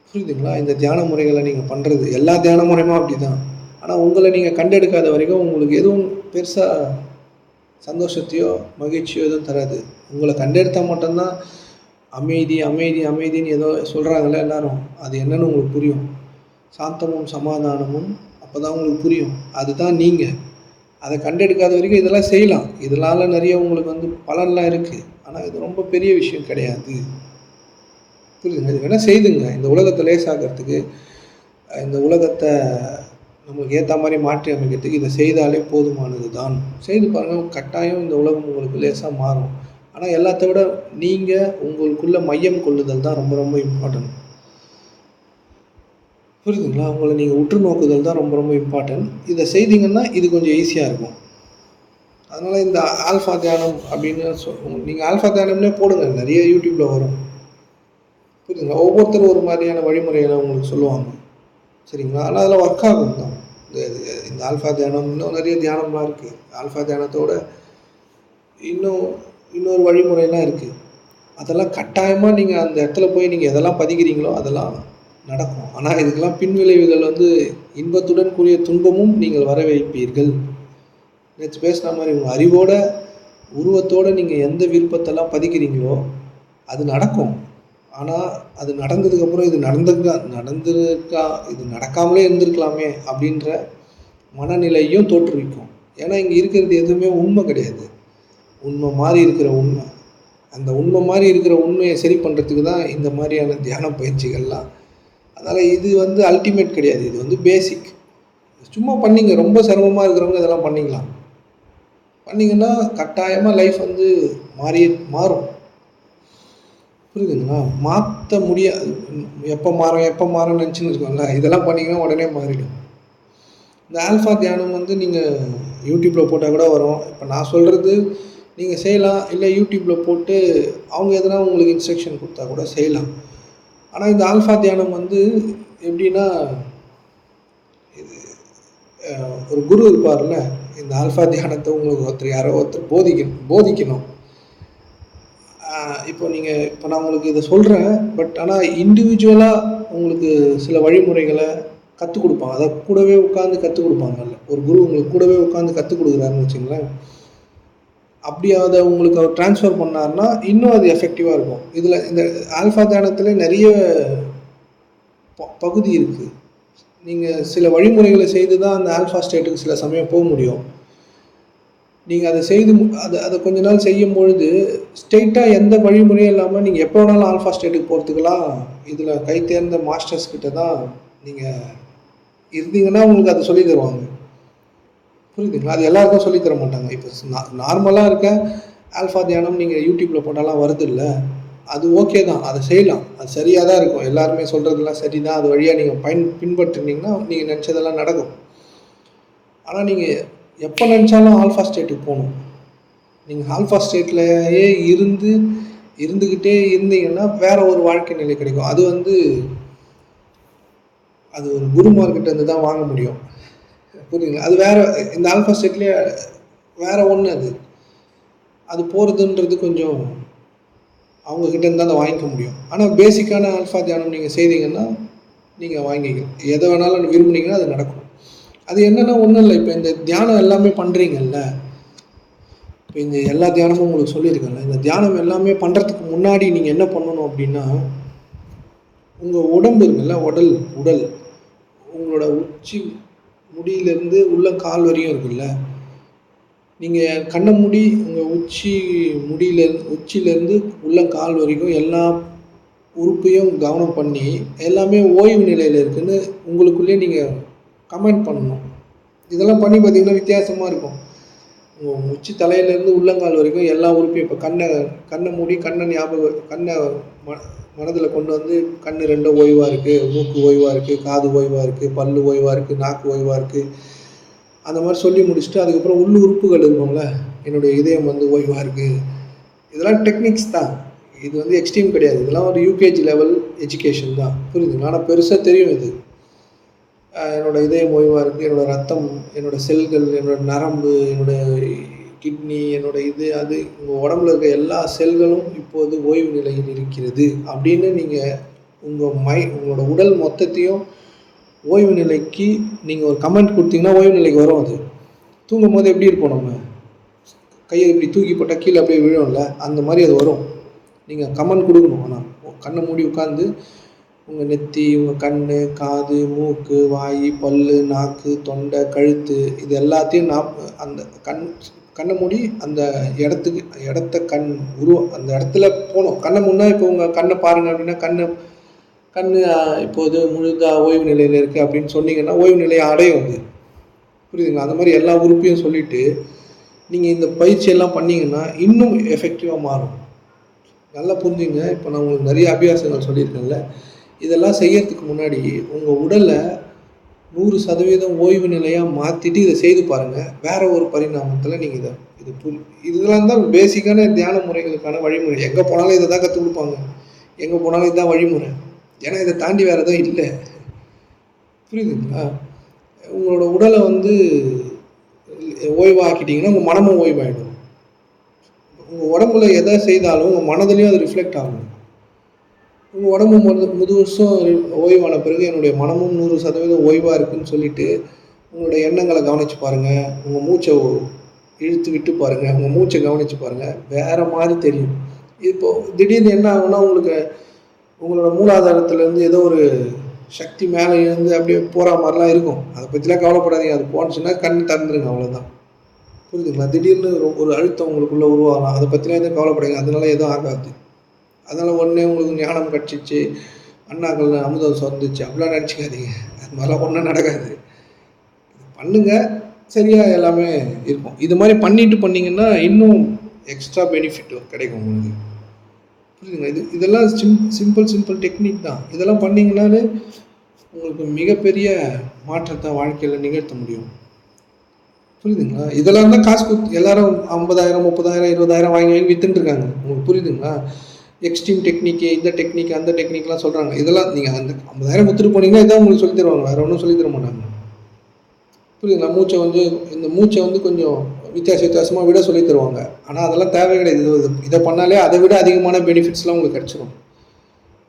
S1: புரியுதுங்களா? இந்த தியான முறைகளை நீங்கள் பண்ணுறது, எல்லா தியான முறையுமே அப்படி தான். ஆனால் உங்களை நீங்கள் கண்டெடுக்காத வரைக்கும் உங்களுக்கு எதுவும் பெருசாக சந்தோஷத்தையோ மகிழ்ச்சியோ எதுவும் தராது. உங்களை கண்டெடுத்தால் மட்டும்தான் அமைதி அமைதி அமைதின்னு ஏதோ சொல்கிறாங்களே எல்லாரும், அது என்னன்னு உங்களுக்கு புரியும். சாந்தமும் சமாதானமும் அப்போ தான் உங்களுக்கு புரியும். அதுதான் நீங்கள் அதை கண்டெடுக்காத வரைக்கும் இதெல்லாம் செய்யலாம். இதனால் நிறைய உங்களுக்கு வந்து பலன்லாம் இருக்குது. ஆனால் இது ரொம்ப பெரிய விஷயம் கிடையாது, புரியுதுங்க? இது வேணால் செய்துங்க. இந்த உலகத்தை லேசாக்கிறதுக்கு, இந்த உலகத்தை நம்மளுக்கு ஏற்ற மாதிரி மாற்றி அமைக்கிறதுக்கு இதை செய்தாலே போதுமானது தான். செய்து பாருங்கள், கட்டாயம் இந்த உலகம் உங்களுக்கு லேசாக மாறும். ஆனால் எல்லாத்த விட நீங்கள் உங்களுக்குள்ள மையம் கொள்ளுதல் தான் ரொம்ப ரொம்ப இம்பார்ட்டன்ட், புரியுதுங்களா? உங்களை நீங்கள் உற்று நோக்குதல் தான் ரொம்ப ரொம்ப இம்பார்ட்டன்ட். இதை செய்தீங்கன்னா இது கொஞ்சம் ஈஸியாக இருக்கும். அதனால் இந்த ஆல்ஃபா தியானம் அப்படின்னு நீங்கள் ஆல்ஃபா தியானம்னே போடுங்க, நிறைய யூடியூப்பில் வரும், புரியுதுங்களா? ஒவ்வொருத்தரும் ஒரு மாதிரியான வழிமுறைகளை உங்களுக்கு சொல்லுவாங்க, சரிங்களா? ஆனால் அதில் ஒர்க் ஆகும் தான். இந்த ஆல்ஃபா தியானம், இன்னும் நிறைய தியானம்லாம் இருக்குது. ஆல்ஃபா தியானத்தோட இன்னொரு வழிமுறைலாம் இருக்குது. அதெல்லாம் கட்டாயமாக நீங்கள் அந்த இடத்துல போய் நீங்கள் எதெல்லாம் பதிக்கிறீங்களோ அதெல்லாம் நடக்கும். ஆனால் இதுக்கெல்லாம் பின்விளைவுகள் வந்து இன்பத்துடன் கூடிய துன்பமும் நீங்கள் வர வைப்பீர்கள். நேற்று பேசின மாதிரி உங்கள் அறிவோட உருவத்தோடு நீங்கள் எந்த விருப்பத்தெல்லாம் பதிக்கிறீங்களோ அது நடக்கும். ஆனால் அது நடந்ததுக்கப்புறம் இது இது நடக்காமலே இருந்திருக்கலாமே அப்படின்ற மனநிலையும் தோற்றுவிக்கும். ஏன்னா இங்கே இருக்கிறது எதுவுமே உண்மை கிடையாது, உண்மை மாதிரி இருக்கிற உண்மை. அந்த உண்மை மாதிரி இருக்கிற உண்மையை சரி பண்ணுறதுக்கு தான் இந்த மாதிரியான தியான பயிற்சிகள்லாம். அதனால் இது வந்து அல்டிமேட் கிடையாது, இது வந்து பேசிக். சும்மா பண்ணிங்க, ரொம்ப சிரமமாக இருக்கிறவங்க இதெல்லாம் பண்ணிக்கலாம். பண்ணிங்கன்னா கட்டாயமாக லைஃப் வந்து மாறும், புரியுதுங்களா? மாற்ற முடியாது. எப்போ மாறும்னு நினச்சின்னு இருக்கோம்ல, இதெல்லாம் பண்ணிங்கன்னா உடனே மாறிடும். இந்த ஆல்ஃபா தியானம் வந்து நீங்கள் யூடியூப்பில் போட்டால் கூட வரும். இப்போ நான் சொல்கிறது நீங்கள் செய்யலாம். இல்லை யூடியூப்பில் போட்டு அவங்க எதனா உங்களுக்கு இன்ஸ்ட்ரக்ஷன் கொடுத்தா கூட செய்யலாம். ஆனால் இந்த ஆல்ஃபா தியானம் வந்து எப்படின்னா, ஒரு குரு இருப்பார்ல, இந்த ஆல்ஃபா தியானத்தை உங்களுக்கு யாரோ ஒருத்தர் போதிக்கணும். இப்போ நான் உங்களுக்கு இதை சொல்கிறேன். பட் ஆனால் இண்டிவிஜுவலாக உங்களுக்கு சில வழிமுறைகளை கற்றுக் கொடுப்பாங்க. அதை கூடவே உட்காந்து கற்றுக் கொடுப்பாங்கல்ல. ஒரு குரு உங்களுக்கு கூடவே உட்காந்து கற்றுக் கொடுக்குறாருன்னு வச்சுங்களேன். அப்படி அதை உங்களுக்கு அவர் ட்ரான்ஸ்ஃபர் பண்ணார்னா இன்னும் அது எஃபெக்டிவாக இருக்கும். இதில் இந்த ஆல்ஃபா தியானத்தில் நிறைய பகுதி இருக்குது. நீங்கள் சில வழிமுறைகளை செய்து தான் அந்த ஆல்ஃபா ஸ்டேட்டுக்கு சில சமயம் போக முடியும். நீங்கள் அதை செய்து அதை கொஞ்ச நாள் செய்யும் பொழுது ஸ்ட்ரெயிட்டாக எந்த வழிமுறையும் இல்லாமல் நீங்கள் எப்போ வேணாலும் ஆல்ஃபா ஸ்டேட்டுக்கு போகிறதுக்கெல்லாம் இதில் கை தேர்ந்த மாஸ்டர்ஸ் கிட்ட தான் நீங்கள் இருந்தீங்கன்னா உங்களுக்கு அதை சொல்லி தருவாங்க. புரியுதுங்களா? அது எல்லாருக்கும் சொல்லி தர மாட்டாங்க. இப்போ நார்மலாக இருக்க ஆல்ஃபா தியானம் நீங்கள் யூடியூப்பில் போட்டாலாம் வருது இல்லை, அது ஓகே தான், அதை செய்யலாம், அது சரியாக தான் இருக்கும். எல்லாருமே சொல்கிறதெல்லாம் சரி தான். அது வழியாக நீங்கள் பின்பற்றினீங்கன்னா நீங்கள் நினச்சதெல்லாம் நடக்கும். ஆனால் நீங்கள் எப்போ நினச்சாலும் ஆல்ஃபா ஸ்டேட்டுக்கு போகணும். நீங்கள் ஆல்ஃபா ஸ்டேட்லேயே இருந்துக்கிட்டே இருந்தீங்கன்னா வேற ஒரு வாழ்க்கை நிலை கிடைக்கும். அது ஒரு குருமார்கிட்ட இருந்து தான் வாங்க முடியும். புரியுதுங்களா? அது வேற, இந்த ஆல்ஃபா ஸ்டேட்லேயே வேற ஒன்று. அது போகிறதுன்றது கொஞ்சம் அவங்கக்கிட்ட இருந்தால் அதை வாங்கிக்க முடியும். ஆனால் பேசிக்கான ஆல்ஃபா தியானம் நீங்கள் செய்தீங்கன்னா நீங்கள் வாங்கிக்கலாம். எதை வேணாலும் விரும்புனீங்கன்னா அது நடக்கும். அது என்னென்னா ஒன்றும் இல்லை. இப்போ இந்த தியானம் எல்லாமே பண்ணுறீங்கல்ல, இப்போ இந்த எல்லா தியானமும் உங்களுக்கு சொல்லியிருக்கேன்ல, இந்த தியானம் எல்லாமே பண்ணுறதுக்கு முன்னாடி நீங்கள் என்ன பண்ணணும் அப்படின்னா, உங்கள் உடம்பு இருக்குல்ல, உடல் உங்களோட உச்சி முடியிலேருந்து உள்ளங்கால் வரையும் இருக்குல்ல, நீங்கள் கண்ணை மூடி உங்கள் உச்சியிலேருந்து உள்ளங்கால் வரைக்கும் எல்லா உறுப்பையும் கவனம் பண்ணி எல்லாமே ஓய்வு நிலையில் இருக்குதுன்னு உங்களுக்குள்ளே நீங்கள் கமெண்ட் பண்ணணும். இதெல்லாம் பண்ணி பார்த்தீங்கன்னா வித்தியாசமாக இருக்கும். உங்கள் உச்சி தலையிலேருந்து உள்ளங்கால் வரைக்கும் எல்லா உறுப்பையும், இப்போ கண்ணை மூடி கண்ணை மனதில் கொண்டு வந்து கண் ரெண்டும் ஓய்வாக இருக்குது, மூக்கு ஓய்வாக இருக்குது, காது ஓய்வாக இருக்குது, பல்லு ஓய்வாக இருக்குது, நாக்கு ஓய்வாக இருக்குது, அந்த மாதிரி சொல்லி முடிச்சுட்டு அதுக்கப்புறம் உள்ள உறுப்புகள் இருக்கும்ல, என்னுடைய இதயம் வந்து ஓய்வாக இருக்குது. இதெல்லாம் டெக்னிக்ஸ் தான். இது வந்து எக்ஸ்ட்ரீம் கிடையாது. இதெல்லாம் ஒரு யூகேஜி லெவல் எஜுகேஷன் தான். புரியுதுங்களா? ஆனால் பெருசாக தெரியும் இது. என்னோடய இதயம் ஓய்வாக இருக்குது, என்னோடய ரத்தம், என்னோடய செல்கள், என்னோடய நரம்பு, என்னோடய கிட்னி, என்னோடய அது உங்கள் உடம்புல இருக்க எல்லா செல்களும் இப்போது ஓய்வு நிலையில் இருக்கிறது அப்படின்னு நீங்கள் உங்களோட உடல் மொத்தத்தையும் ஓய்வு நிலைக்கு நீங்கள் ஒரு கமெண்ட் கொடுத்தீங்கன்னா ஓய்வு நிலைக்கு வரும். அது தூங்கும் போது எப்படி இருப்போம், நம்ம கையை இப்படி தூக்கி போட்டால் கீழே அப்படியே விழும்ல, அந்த மாதிரி அது வரும். நீங்கள் கமெண்ட் கொடுக்கணும். ஆனால் கண்ணை மூடி உட்காந்து உங்கள் நெத்தி, உங்கள் கண், காது, மூக்கு, வாய், பல், நாக்கு, தொண்டை, கழுத்து, இது எல்லாத்தையும் அந்த கண்ணை மூடி அந்த அந்த இடத்துல போகணும். கண்ணை முன்னா இப்போ உங்கள் கண்ணை பாருங்கள் அப்படின்னா கண் இப்போது முழுதாக ஓய்வு நிலையில் இருக்குது அப்படின்னு சொன்னீங்கன்னா ஓய்வு நிலையை அடையும் அது. புரியுதுங்களா? அந்த மாதிரி எல்லா உறுப்பையும் சொல்லிவிட்டு நீங்கள் இந்த பயிற்சியெல்லாம் பண்ணிங்கன்னா இன்னும் எஃபெக்டிவாக மாறும். நல்லா புரிஞ்சுங்க. இப்போ நான் உங்களுக்கு நிறைய அபியாசங்கள் சொல்லியிருக்கேன்ல, இதெல்லாம் செய்யறதுக்கு முன்னாடி உங்கள் உடலை 100% ஓய்வு நிலையாக மாற்றிட்டு இதை செய்து பாருங்கள். வேறு ஒரு பரிணாமத்தில் நீங்கள் இதெல்லாம் தான் பேசிக்கான தியான முறைகளுக்கான வழிமுறை. எங்கே போனாலும் இதை தான் கற்றுக் கொடுப்பாங்க, எங்கே போனாலும் இதுதான் வழிமுறை. ஏன்னா இதை தாண்டி வேறு எதுவும் இல்லை. புரியுதுங்களா? உங்களோட உடலை வந்து ஓய்வாக்கிட்டிங்கன்னா உங்கள் மனமும் ஓய்வாகிடும். உங்கள் உடம்புல எதை செய்தாலும் உங்கள் மனதிலையும் அது ரிஃப்ளெக்ட் ஆகும். உங்கள் உடம்பு முழுசும் ஓய்வான பிறகு என்னுடைய மனமும் 100% ஓய்வாக இருக்குதுன்னு சொல்லிவிட்டு உங்களுடைய எண்ணங்களை கவனித்து பாருங்கள். உங்கள் மூச்சை இழுத்து விட்டு பாருங்கள், உங்கள் மூச்சை கவனித்து பாருங்கள். வேறு மாதிரி தெரியும். இப்போது திடீர்னு என்ன ஆகும்னா உங்களோட மூலாதாரத்துலேருந்து ஏதோ ஒரு சக்தி மேலே இருந்து அப்படியே போகிற மாதிரிலாம் இருக்கும். அதை பற்றிலாம் கவலைப்படாதீங்க. அது போனுச்சுன்னா கண் திறந்துருங்க, அவ்வளோதான். புரியுதுங்களா? திடீர்னு ஒரு அழுத்தம் உங்களுக்குள்ளே உருவாகலாம். அதை பற்றிலாம் எதுவும் கவலைப்படாதீங்க. அதனால எதுவும் ஆகாது. அதனால் உடனே உங்களுக்கு ஞானம் கிடச்சிச்சு, அண்ணாக்கள் அமுதம் சொந்துச்சு அப்படிலாம் நினச்சிக்காதீங்க. அது மாதிரிலாம் ஒன்றும் நடக்காது. பண்ணுங்கள், சரியாக எல்லாமே இருக்கும். இது மாதிரி பண்ணிங்கன்னா இன்னும் எக்ஸ்ட்ரா பெனிஃபிட் கிடைக்கும் உங்களுக்கு. புரியுதுங்களா? இதெல்லாம் சிம்பிள் டெக்னிக் தான். இதெல்லாம் பண்ணிங்கனாலே உங்களுக்கு மிகப்பெரிய மாற்றத்தை வாழ்க்கையில் நிகழ்த்த முடியும். புரியுதுங்களா? இதெல்லாம் தான் காசு குடுத்து எல்லாரும் 50,000, 30,000, 20,000 வாங்கி வாங்கி வித்துட்டு இருக்காங்க. உங்களுக்கு புரியுதுங்களா? எக்ஸ்ட்ரீம் டெக்னிக்கு, இந்த டெக்னிக், அந்த டெக்னிக்லாம் சொல்றாங்க. இதெல்லாம் நீங்க அந்த 50,000 குடுத்துட்டு போனீங்கன்னா, இதான் உங்களுக்கு சொல்லி தருவாங்க. வேற ஒண்ணும் சொல்லி தர மாட்டாங்க. புரியுதுங்களா? இந்த மூச்சை வந்து கொஞ்சம் வித்தியாசமா விட சொல்லி தருவாங்க. ஆனா அதெல்லாம் தேவை கிடையாது. இத பண்ணாலே அதை விட அதிகமான பெனிஃபிட்ஸ்லாம் உங்களுக்கு கிடைச்சிரும்.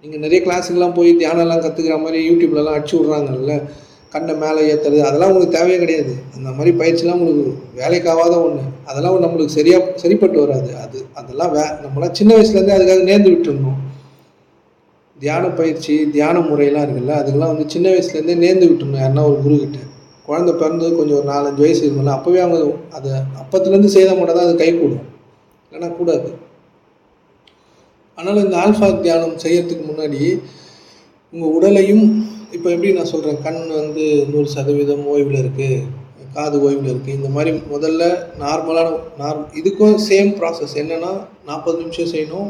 S1: நீங்க நிறைய கிளாஸுக்குலாம் போய் தியானம்லாம் கத்துக்கிற மாரி யூடியூப்லலாம் அடிச்சு விடுறாங்கல்ல. கண்ணை மேலே ஏத்துறது அதெல்லாம் உங்களுக்கு தேவையே கிடையாது. அந்த மாதிரி பயிற்சிலாம் உங்களுக்கு வேலைக்கு ஆகாத ஒண்ணு. அதெல்லாம் நம்மளுக்கு சரிப்பட்டு வராது. அதெல்லாம் நம்மலாம் சின்ன வயசுலேருந்தே அதுக்காக நேர்ந்து விட்டுறணும். தியான பயிற்சி, தியான முறையெல்லாம் இருக்குல்ல, அதுக்கெல்லாம் வந்து சின்ன வயசுலேருந்தே நேர்ந்து விட்டுறணும் யாருன்னா ஒரு குருக்கிட்ட. குழந்தை பிறந்தது கொஞ்சம் ஒரு 4, 5 வயசு இருக்கும்ல, அப்போவே அவங்க அதை அப்பத்துலேருந்து செய்தால் மட்டும் தான் அது கைகூடும். இல்லைன்னா கூடாது. ஆனாலும் இந்த ஆல்ஃபா தியானம் செய்யறதுக்கு முன்னாடி உங்கள் உடலையும் இப்போ எப்படி நான் சொல்கிறேன், கண் வந்து 100% ஓய்வில் இருக்குது, காது ஓய்வில் இருக்குது. இந்த மாதிரி முதல்ல இதுக்கும் சேம் ப்ராசஸ் என்னென்னா 40 நிமிஷம் செய்யணும்,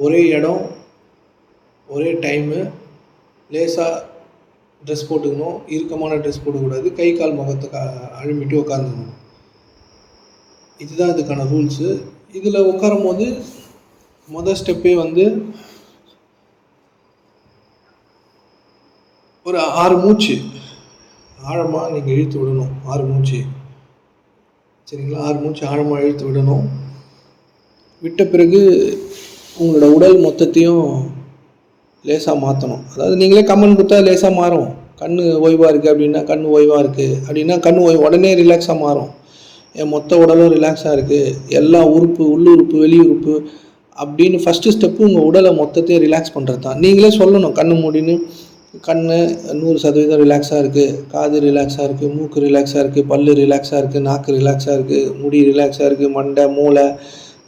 S1: ஒரே இடம், ஒரே டைமு, லேசாக ட்ரெஸ் போட்டுக்கணும், இறுக்கமான ட்ரெஸ் போடக்கூடாது, கை கால் முகத்தை அழுமிட்டு உட்காந்துக்கணும். இதுதான் இதுக்கான ரூல்ஸு. இதில் உட்காரும் போது மொதல் ஸ்டெப்பே வந்து ஒரு 6 மூச்சு ஆழமாக நீங்கள் இழுத்து விடணும். 6 மூச்சு, சரிங்களா? 6 மூச்சு ஆழமாக இழுத்து விடணும். விட்ட பிறகு உங்களோட உடல் மொத்தத்தையும் லேசாக மாற்றணும். அதாவது நீங்களே கமெண்ட் கொடுத்தா லேசாக மாறும். கண் ஓய்வாக இருக்குது அப்படின்னா கண் ஓய்வாக இருக்குது அப்படின்னா கண் உடனே ரிலாக்ஸாக மாறும். என் மொத்த உடலும் ரிலாக்ஸாக இருக்குது, எல்லா உறுப்பு, உள்ளுறுப்பு, வெளியுறுப்பு அப்படின்னு ஃபஸ்ட்டு ஸ்டெப்பு உங்கள் உடலை மொத்தத்தையும் ரிலாக்ஸ் பண்ணுறது தான். நீங்களே சொல்லணும் கண்ணு மூடின்னு, கண் 100% ரிலாக்ஸாக இருக்குது, காது ரிலாக்ஸாக இருக்குது, மூக்கு ரிலாக்ஸாக இருக்குது, பல்லு ரிலாக்ஸாக இருக்குது, நாக்கு ரிலாக்ஸாக இருக்குது, முடி ரிலாக்ஸாக இருக்குது, மண்டை, மூளை,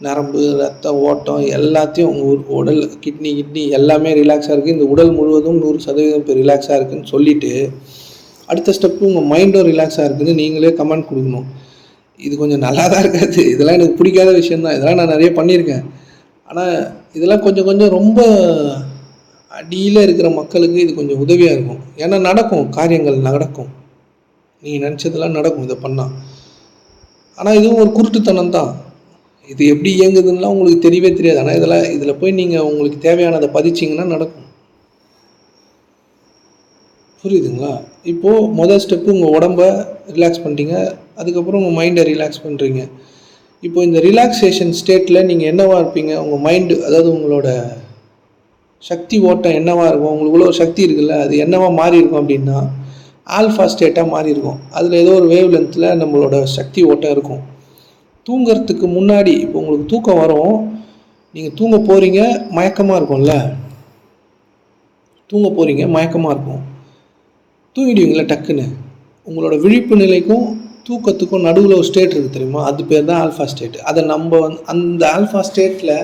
S1: நரம்பு, ரத்த ஓட்டம் எல்லாத்தையும் உங்கள் உடல் கிட்னி எல்லாமே ரிலாக்ஸாக இருக்குது, இந்த உடல் முழுவதும் 100% இப்போ ரிலாக்ஸாக இருக்குதுன்னு சொல்லிவிட்டு அடுத்த ஸ்டெப்பு உங்கள் மைண்டும் ரிலாக்ஸாக இருக்குதுன்னு நீங்களே கமெண்ட் கொடுக்கணும். இது கொஞ்சம் நல்லா தான் இருக்காது, இதெல்லாம் எனக்கு பிடிக்காத விஷயந்தான், இதெல்லாம் நான் நிறைய பண்ணியிருக்கேன். ஆனால் இதெல்லாம் கொஞ்சம் ரொம்ப அடியில் இருக்கிற மக்களுக்கு இது கொஞ்சம் உதவியாக இருக்கும். ஏன்னா நடக்கும், காரியங்கள் நடக்கும், நீங்கள் நினச்சதெல்லாம் நடக்கும் இதை பண்ணால். ஆனால் இதுவும் ஒரு குருட்டுத்தனம் தான். இது எப்படி இயங்குதுன்னா உங்களுக்கு தெரியவே தெரியாது. ஆனால் இதில் போய் நீங்கள் உங்களுக்கு தேவையானதை பதிச்சிங்கன்னா நடக்கும். புரியுதுங்களா? இப்போது மொதல் ஸ்டெப்பு உங்கள் உடம்ப ரிலாக்ஸ் பண்ணிட்டீங்க, அதுக்கப்புறம் உங்கள் மைண்டை ரிலாக்ஸ் பண்ணுறீங்க. இப்போ இந்த ரிலாக்ஸேஷன் ஸ்டேட்டில் நீங்கள் என்னவாக இருப்பீங்க, உங்கள் மைண்டு, அதாவது உங்களோட சக்தி ஓட்டம் என்னவாக இருக்கும், உங்களுக்குள்ள ஒரு சக்தி இருக்குல்ல, அது என்னவாக மாறி இருக்கும் அப்படின்னா ஆல்ஃபா ஸ்டேட்டாக மாறி இருக்கும். அதில் ஏதோ ஒரு வேவ் லென்த்தில் நம்மளோட சக்தி ஓட்டம் இருக்கும். தூங்கிறதுக்கு முன்னாடி இப்போ உங்களுக்கு தூக்கம் வரும், நீங்கள் தூங்க போகிறீங்க, மயக்கமாக இருக்கும்ல, தூங்க போகிறீங்க மயக்கமாக இருக்கும், தூங்கிடுவீங்களா டக்குன்னு. உங்களோட விழிப்பு நிலைக்கும் தூக்கத்துக்கும் நடுவில் ஒரு ஸ்டேட் இருக்குது தெரியுமா, அது பேர் தான் ஆல்ஃபா ஸ்டேட். அதை நம்ம அந்த ஆல்ஃபா ஸ்டேட்டில்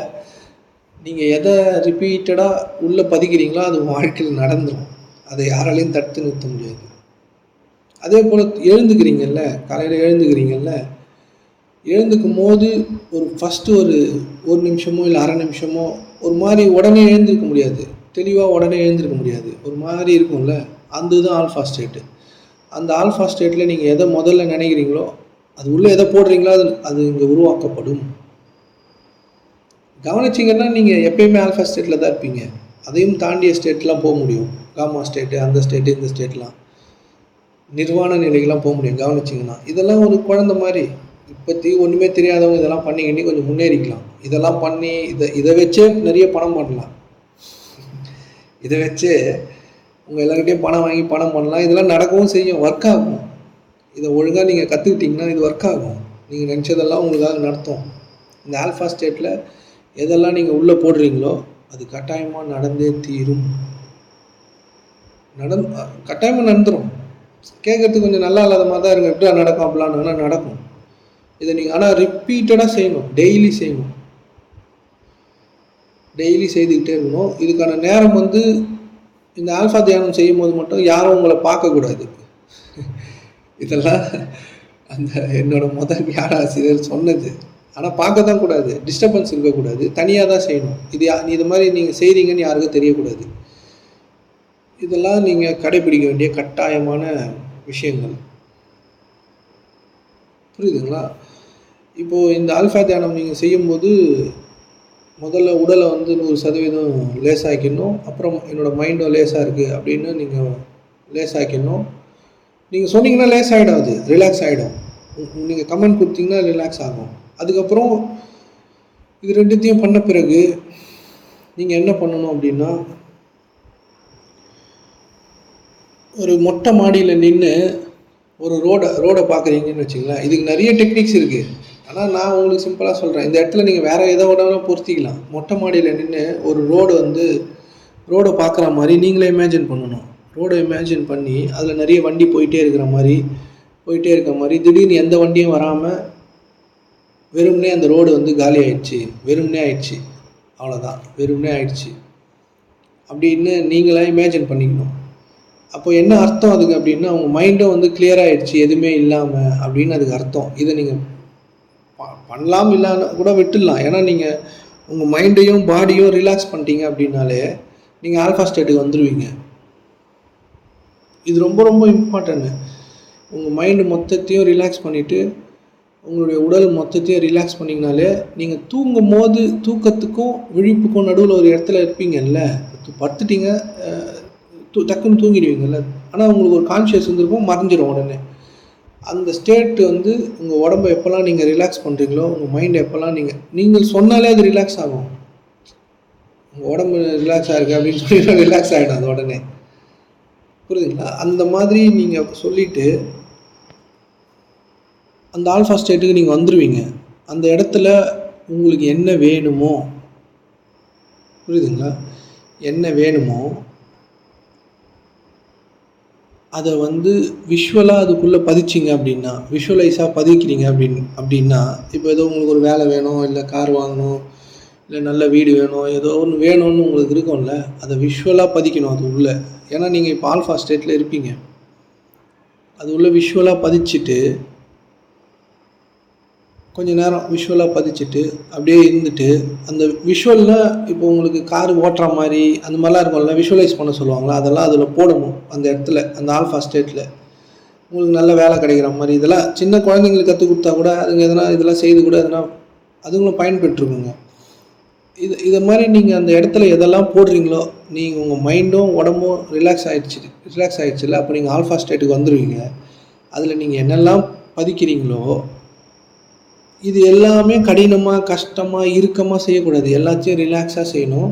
S1: நீங்கள் எதை ரிப்பீட்டடாக உள்ளே பதிக்கிறீங்களோ அது வாழ்க்கையில் நடந்துடும். அதை யாராலையும் தடுத்து நிறுத்த முடியாது. அதே போல் எழுந்துக்கிறீங்கல்ல, காலையில் எழுந்துக்கிறீங்கல்ல, எழுந்துக்கும் போது ஒரு ஃபஸ்ட்டு ஒரு நிமிஷமோ இல்லை அரை நிமிஷமோ ஒரு மாதிரி உடனே எழுந்திருக்க முடியாது, தெளிவாக உடனே எழுந்திருக்க முடியாது, ஒரு மாதிரி இருக்கும்ல, அந்த இதுதான் ஆல்ஃபா ஸ்டேட்டு. அந்த ஆல்ஃபா ஸ்டேட்டில் நீங்கள் எதை முதல்ல நினைக்கிறீங்களோ அது உள்ளே எதை போடுறீங்களோ அது இங்கே உருவாக்கப்படும். கவனிச்சிங்கன்னா நீங்கள் எப்பயுமே ஆல்ஃபா ஸ்டேட்டில் தான் இருப்பீங்க. அதையும் தாண்டிய ஸ்டேட்லாம் போக முடியும், காமா ஸ்டேட்டு, அந்த ஸ்டேட்டு, இந்த ஸ்டேட்லாம், நிர்வாண நிலைக்கெலாம் போக முடியும் கவனிச்சிங்கன்னா. இதெல்லாம் ஒரு குழந்தை மாதிரி இப்போதைக்கு ஒன்றுமே தெரியாதவங்க இதெல்லாம் பண்ணிக்கிட்டு கொஞ்சம் முன்னேறிக்கலாம். இதெல்லாம் பண்ணி இதை வச்சே நிறைய பணம் பண்ணலாம். இதை வச்சே உங்கள் எல்லார்கிட்டையும் பணம் வாங்கி பணம் பண்ணலாம். இதெல்லாம் நடக்கவும் செய்யும், ஒர்க் ஆகும். இதை ஒழுங்காக நீங்கள் கற்றுக்கிட்டிங்கன்னா இது ஒர்க் ஆகும். நீங்கள் நினச்சதெல்லாம் உங்களுக்காக நடத்தும். இந்த ஆல்ஃபா ஸ்டேட்டில் எதெல்லாம் நீங்கள் உள்ளே போடுறீங்களோ அது கட்டாயமாக நடந்தே தீரும். கட்டாயமாக நடந்துடும். கேட்குறதுக்கு கொஞ்சம் நல்லா இல்லாத மாதிரி தான் இருக்கும், எப்படியா நடக்கும் அப்படிலாம், ஆனால் நடக்கும். இதை நீங்கள் ஆனால் ரிப்பீட்டடாக செய்யணும், டெய்லி செய்யணும், டெய்லி செய்துக்கிட்டே இருக்கணும். இதுக்கான நேரம் வந்து இந்த ஆல்ஃபா தியானம் செய்யும் போது மட்டும் யாரும் உங்களை பார்க்கக்கூடாது. இதெல்லாம் அந்த என்னோட முதல் ஞான ஆசிரியர் சொன்னது. ஆனால் பார்க்க தான் கூடாது, டிஸ்டர்பன்ஸ் இருக்கக்கூடாது, தனியாக தான் செய்யணும். இது மாதிரி நீங்கள் செய்கிறீங்கன்னு யாருக்கும் தெரியக்கூடாது. இதெல்லாம் நீங்கள் கடைபிடிக்க வேண்டிய கட்டாயமான விஷயங்கள். புரியுதுங்களா? இப்போது இந்த ஆல்ஃபா தியானம் நீங்கள் செய்யும்போது முதல்ல உடலை வந்து 100% லேசாக்கிடணும். அப்புறம் என்னோடய மைண்டும் லேசாக இருக்குது அப்படின்னு நீங்கள் லேசாக்கிடணும். நீங்கள் சொன்னீங்கன்னா லேசாகிடும், அது ரிலாக்ஸ் ஆகிடும். நீங்கள் கமெண்ட் கொடுத்தீங்கன்னா ரிலாக்ஸ் ஆகும். அதுக்கப்புறம் இது 2த்தையும் பண்ண பிறகு நீங்கள் என்ன பண்ணணும் அப்படின்னா, ஒரு மொட்டை மாடியில் நின்று ஒரு ரோடை பார்க்குறீங்கன்னு வச்சுங்களேன். இதுக்கு நிறைய டெக்னிக்ஸ் இருக்குது. ஆனால் நான் உங்களுக்கு சிம்பிளாக சொல்கிறேன். இந்த இடத்துல நீங்கள் வேறு எதை வேணாலும் பொருத்திக்கலாம். மொட்டை மாடியில் நின்று ஒரு ரோடை பார்க்குற மாதிரி நீங்களே இமேஜின் பண்ணணும். ரோடை இமேஜின் பண்ணி அதில் நிறைய வண்டி போயிட்டே இருக்கிற மாதிரி திடீர்னு எந்த வண்டியும் வராமல் வெறுமனே அந்த ரோடு வந்து காலி ஆயிடுச்சு, வெறுமனே ஆயிடுச்சு, அவ்வளோதான், வெறுமனே ஆயிடுச்சு அப்படின்னு நீங்களாக இமேஜின் பண்ணிக்கணும். அப்போ என்ன அர்த்தம் அதுக்கு அப்படின்னா, அவங்க மைண்டும் வந்து கிளியர் ஆகிடுச்சு எதுவுமே இல்லாமல் அப்படின்னு அதுக்கு அர்த்தம். இதை நீங்கள் பண்ணலாம், இல்லைன்னு கூட விட்டுடலாம். ஏன்னா நீங்கள் உங்கள் மைண்டையும் பாடியும் ரிலாக்ஸ் பண்ணிட்டீங்க அப்படின்னாலே நீங்கள் ஆல்ஃபா ஸ்டேட்டுக்கு வந்துடுவீங்க. இது ரொம்ப ரொம்ப இம்பார்ட்டன்ட்டு. உங்கள் மைண்டு மொத்தத்தையும் ரிலாக்ஸ் பண்ணிவிட்டு உங்களுடைய உடல் மொத்தத்தையும் ரிலாக்ஸ் பண்ணிங்கனாலே நீங்கள் தூங்கும் போது தூக்கத்துக்கும் விழிப்புக்கும் நடுவில் ஒரு இடத்துல இருப்பீங்கல்ல, படுத்துட்டீங்க டக்குன்னு தூங்கிடுவீங்கல்ல. ஆனால் உங்களுக்கு ஒரு கான்ஷியஸ் வந்துருக்கும், மறைஞ்சிடும் உடனே. அந்த ஸ்டேட்டு வந்து உங்கள் உடம்பை எப்போல்லாம் நீங்கள் ரிலாக்ஸ் பண்ணுறீங்களோ, உங்கள் மைண்டை எப்போல்லாம் நீங்கள் சொன்னாலே அது ரிலாக்ஸ் ஆகும். உங்கள் உடம்பு ரிலாக்ஸ் ஆகிருக்கு அப்படின்னு சொல்லி ரிலாக்ஸ் ஆகிடும் அது உடனே. புரியுதுங்களா? அந்த மாதிரி நீங்கள் சொல்லிவிட்டு அந்த ஆல்ஃபா ஸ்டேட்டுக்கு நீங்கள் வந்துடுவீங்க. அந்த இடத்துல உங்களுக்கு என்ன வேணுமோ, புரியுதுங்களா, என்ன வேணுமோ அதை வந்து விஷுவலாக அதுக்குள்ளே பதிச்சிங்க அப்படின்னா, விஷுவலைஸாக பதிக்கிறீங்க அப்படின்னா இப்போ ஏதோ உங்களுக்கு ஒரு வேலை வேணும், இல்லை கார் வாங்கணும், இல்லை நல்ல வீடு வேணும், ஏதோ ஒன்று வேணும்னு உங்களுக்கு இருக்கும்ல, அதை விஷுவலாக பதிக்கணும் அது உள்ளே. ஏன்னா நீங்கள் இப்போ ஆல்ஃபா ஸ்டேட்டில் இருப்பீங்க. அது உள்ளே விஷுவலாக பதிச்சுட்டு கொஞ்சம் நேரம் விஷுவலாக பதிச்சுட்டு அப்படியே இருந்துட்டு, அந்த விஷுவலில் இப்போ உங்களுக்கு கார் ஓட்டுற மாதிரி அந்த மாதிரிலாம் இருக்கும்ல, விஷுவலைஸ் பண்ண சொல்லுவாங்களா, அதெல்லாம் அதில் போடணும். அந்த இடத்துல அந்த ஆல்ஃபா ஸ்டேட்டில் உங்களுக்கு நல்ல வேலை கிடைக்கிற மாதிரி. இதெல்லாம் சின்ன குழந்தைங்களுக்கு கற்றுக் கொடுத்தா கூட அதுங்க இதெல்லாம் செய்து கூட அதுங்களும் பயன்பெற்றுக்குங்க. இதை மாதிரி நீங்கள் அந்த இடத்துல எதெல்லாம் போடுறீங்களோ, நீங்கள் உங்கள் மைண்டும் உடம்பும் ரிலாக்ஸ் ஆகிடுச்சுல்ல, அப்போ நீங்கள் ஆல்ஃபா ஸ்டேட்டுக்கு வந்துடுவீங்க. அதில் நீங்கள் என்னெல்லாம் பதிக்கிறீங்களோ இது எல்லாமே கடினமாக, கஷ்டமாக, இறுக்கமாக செய்யக்கூடாது. எல்லாத்தையும் ரிலாக்ஸாக செய்யணும்.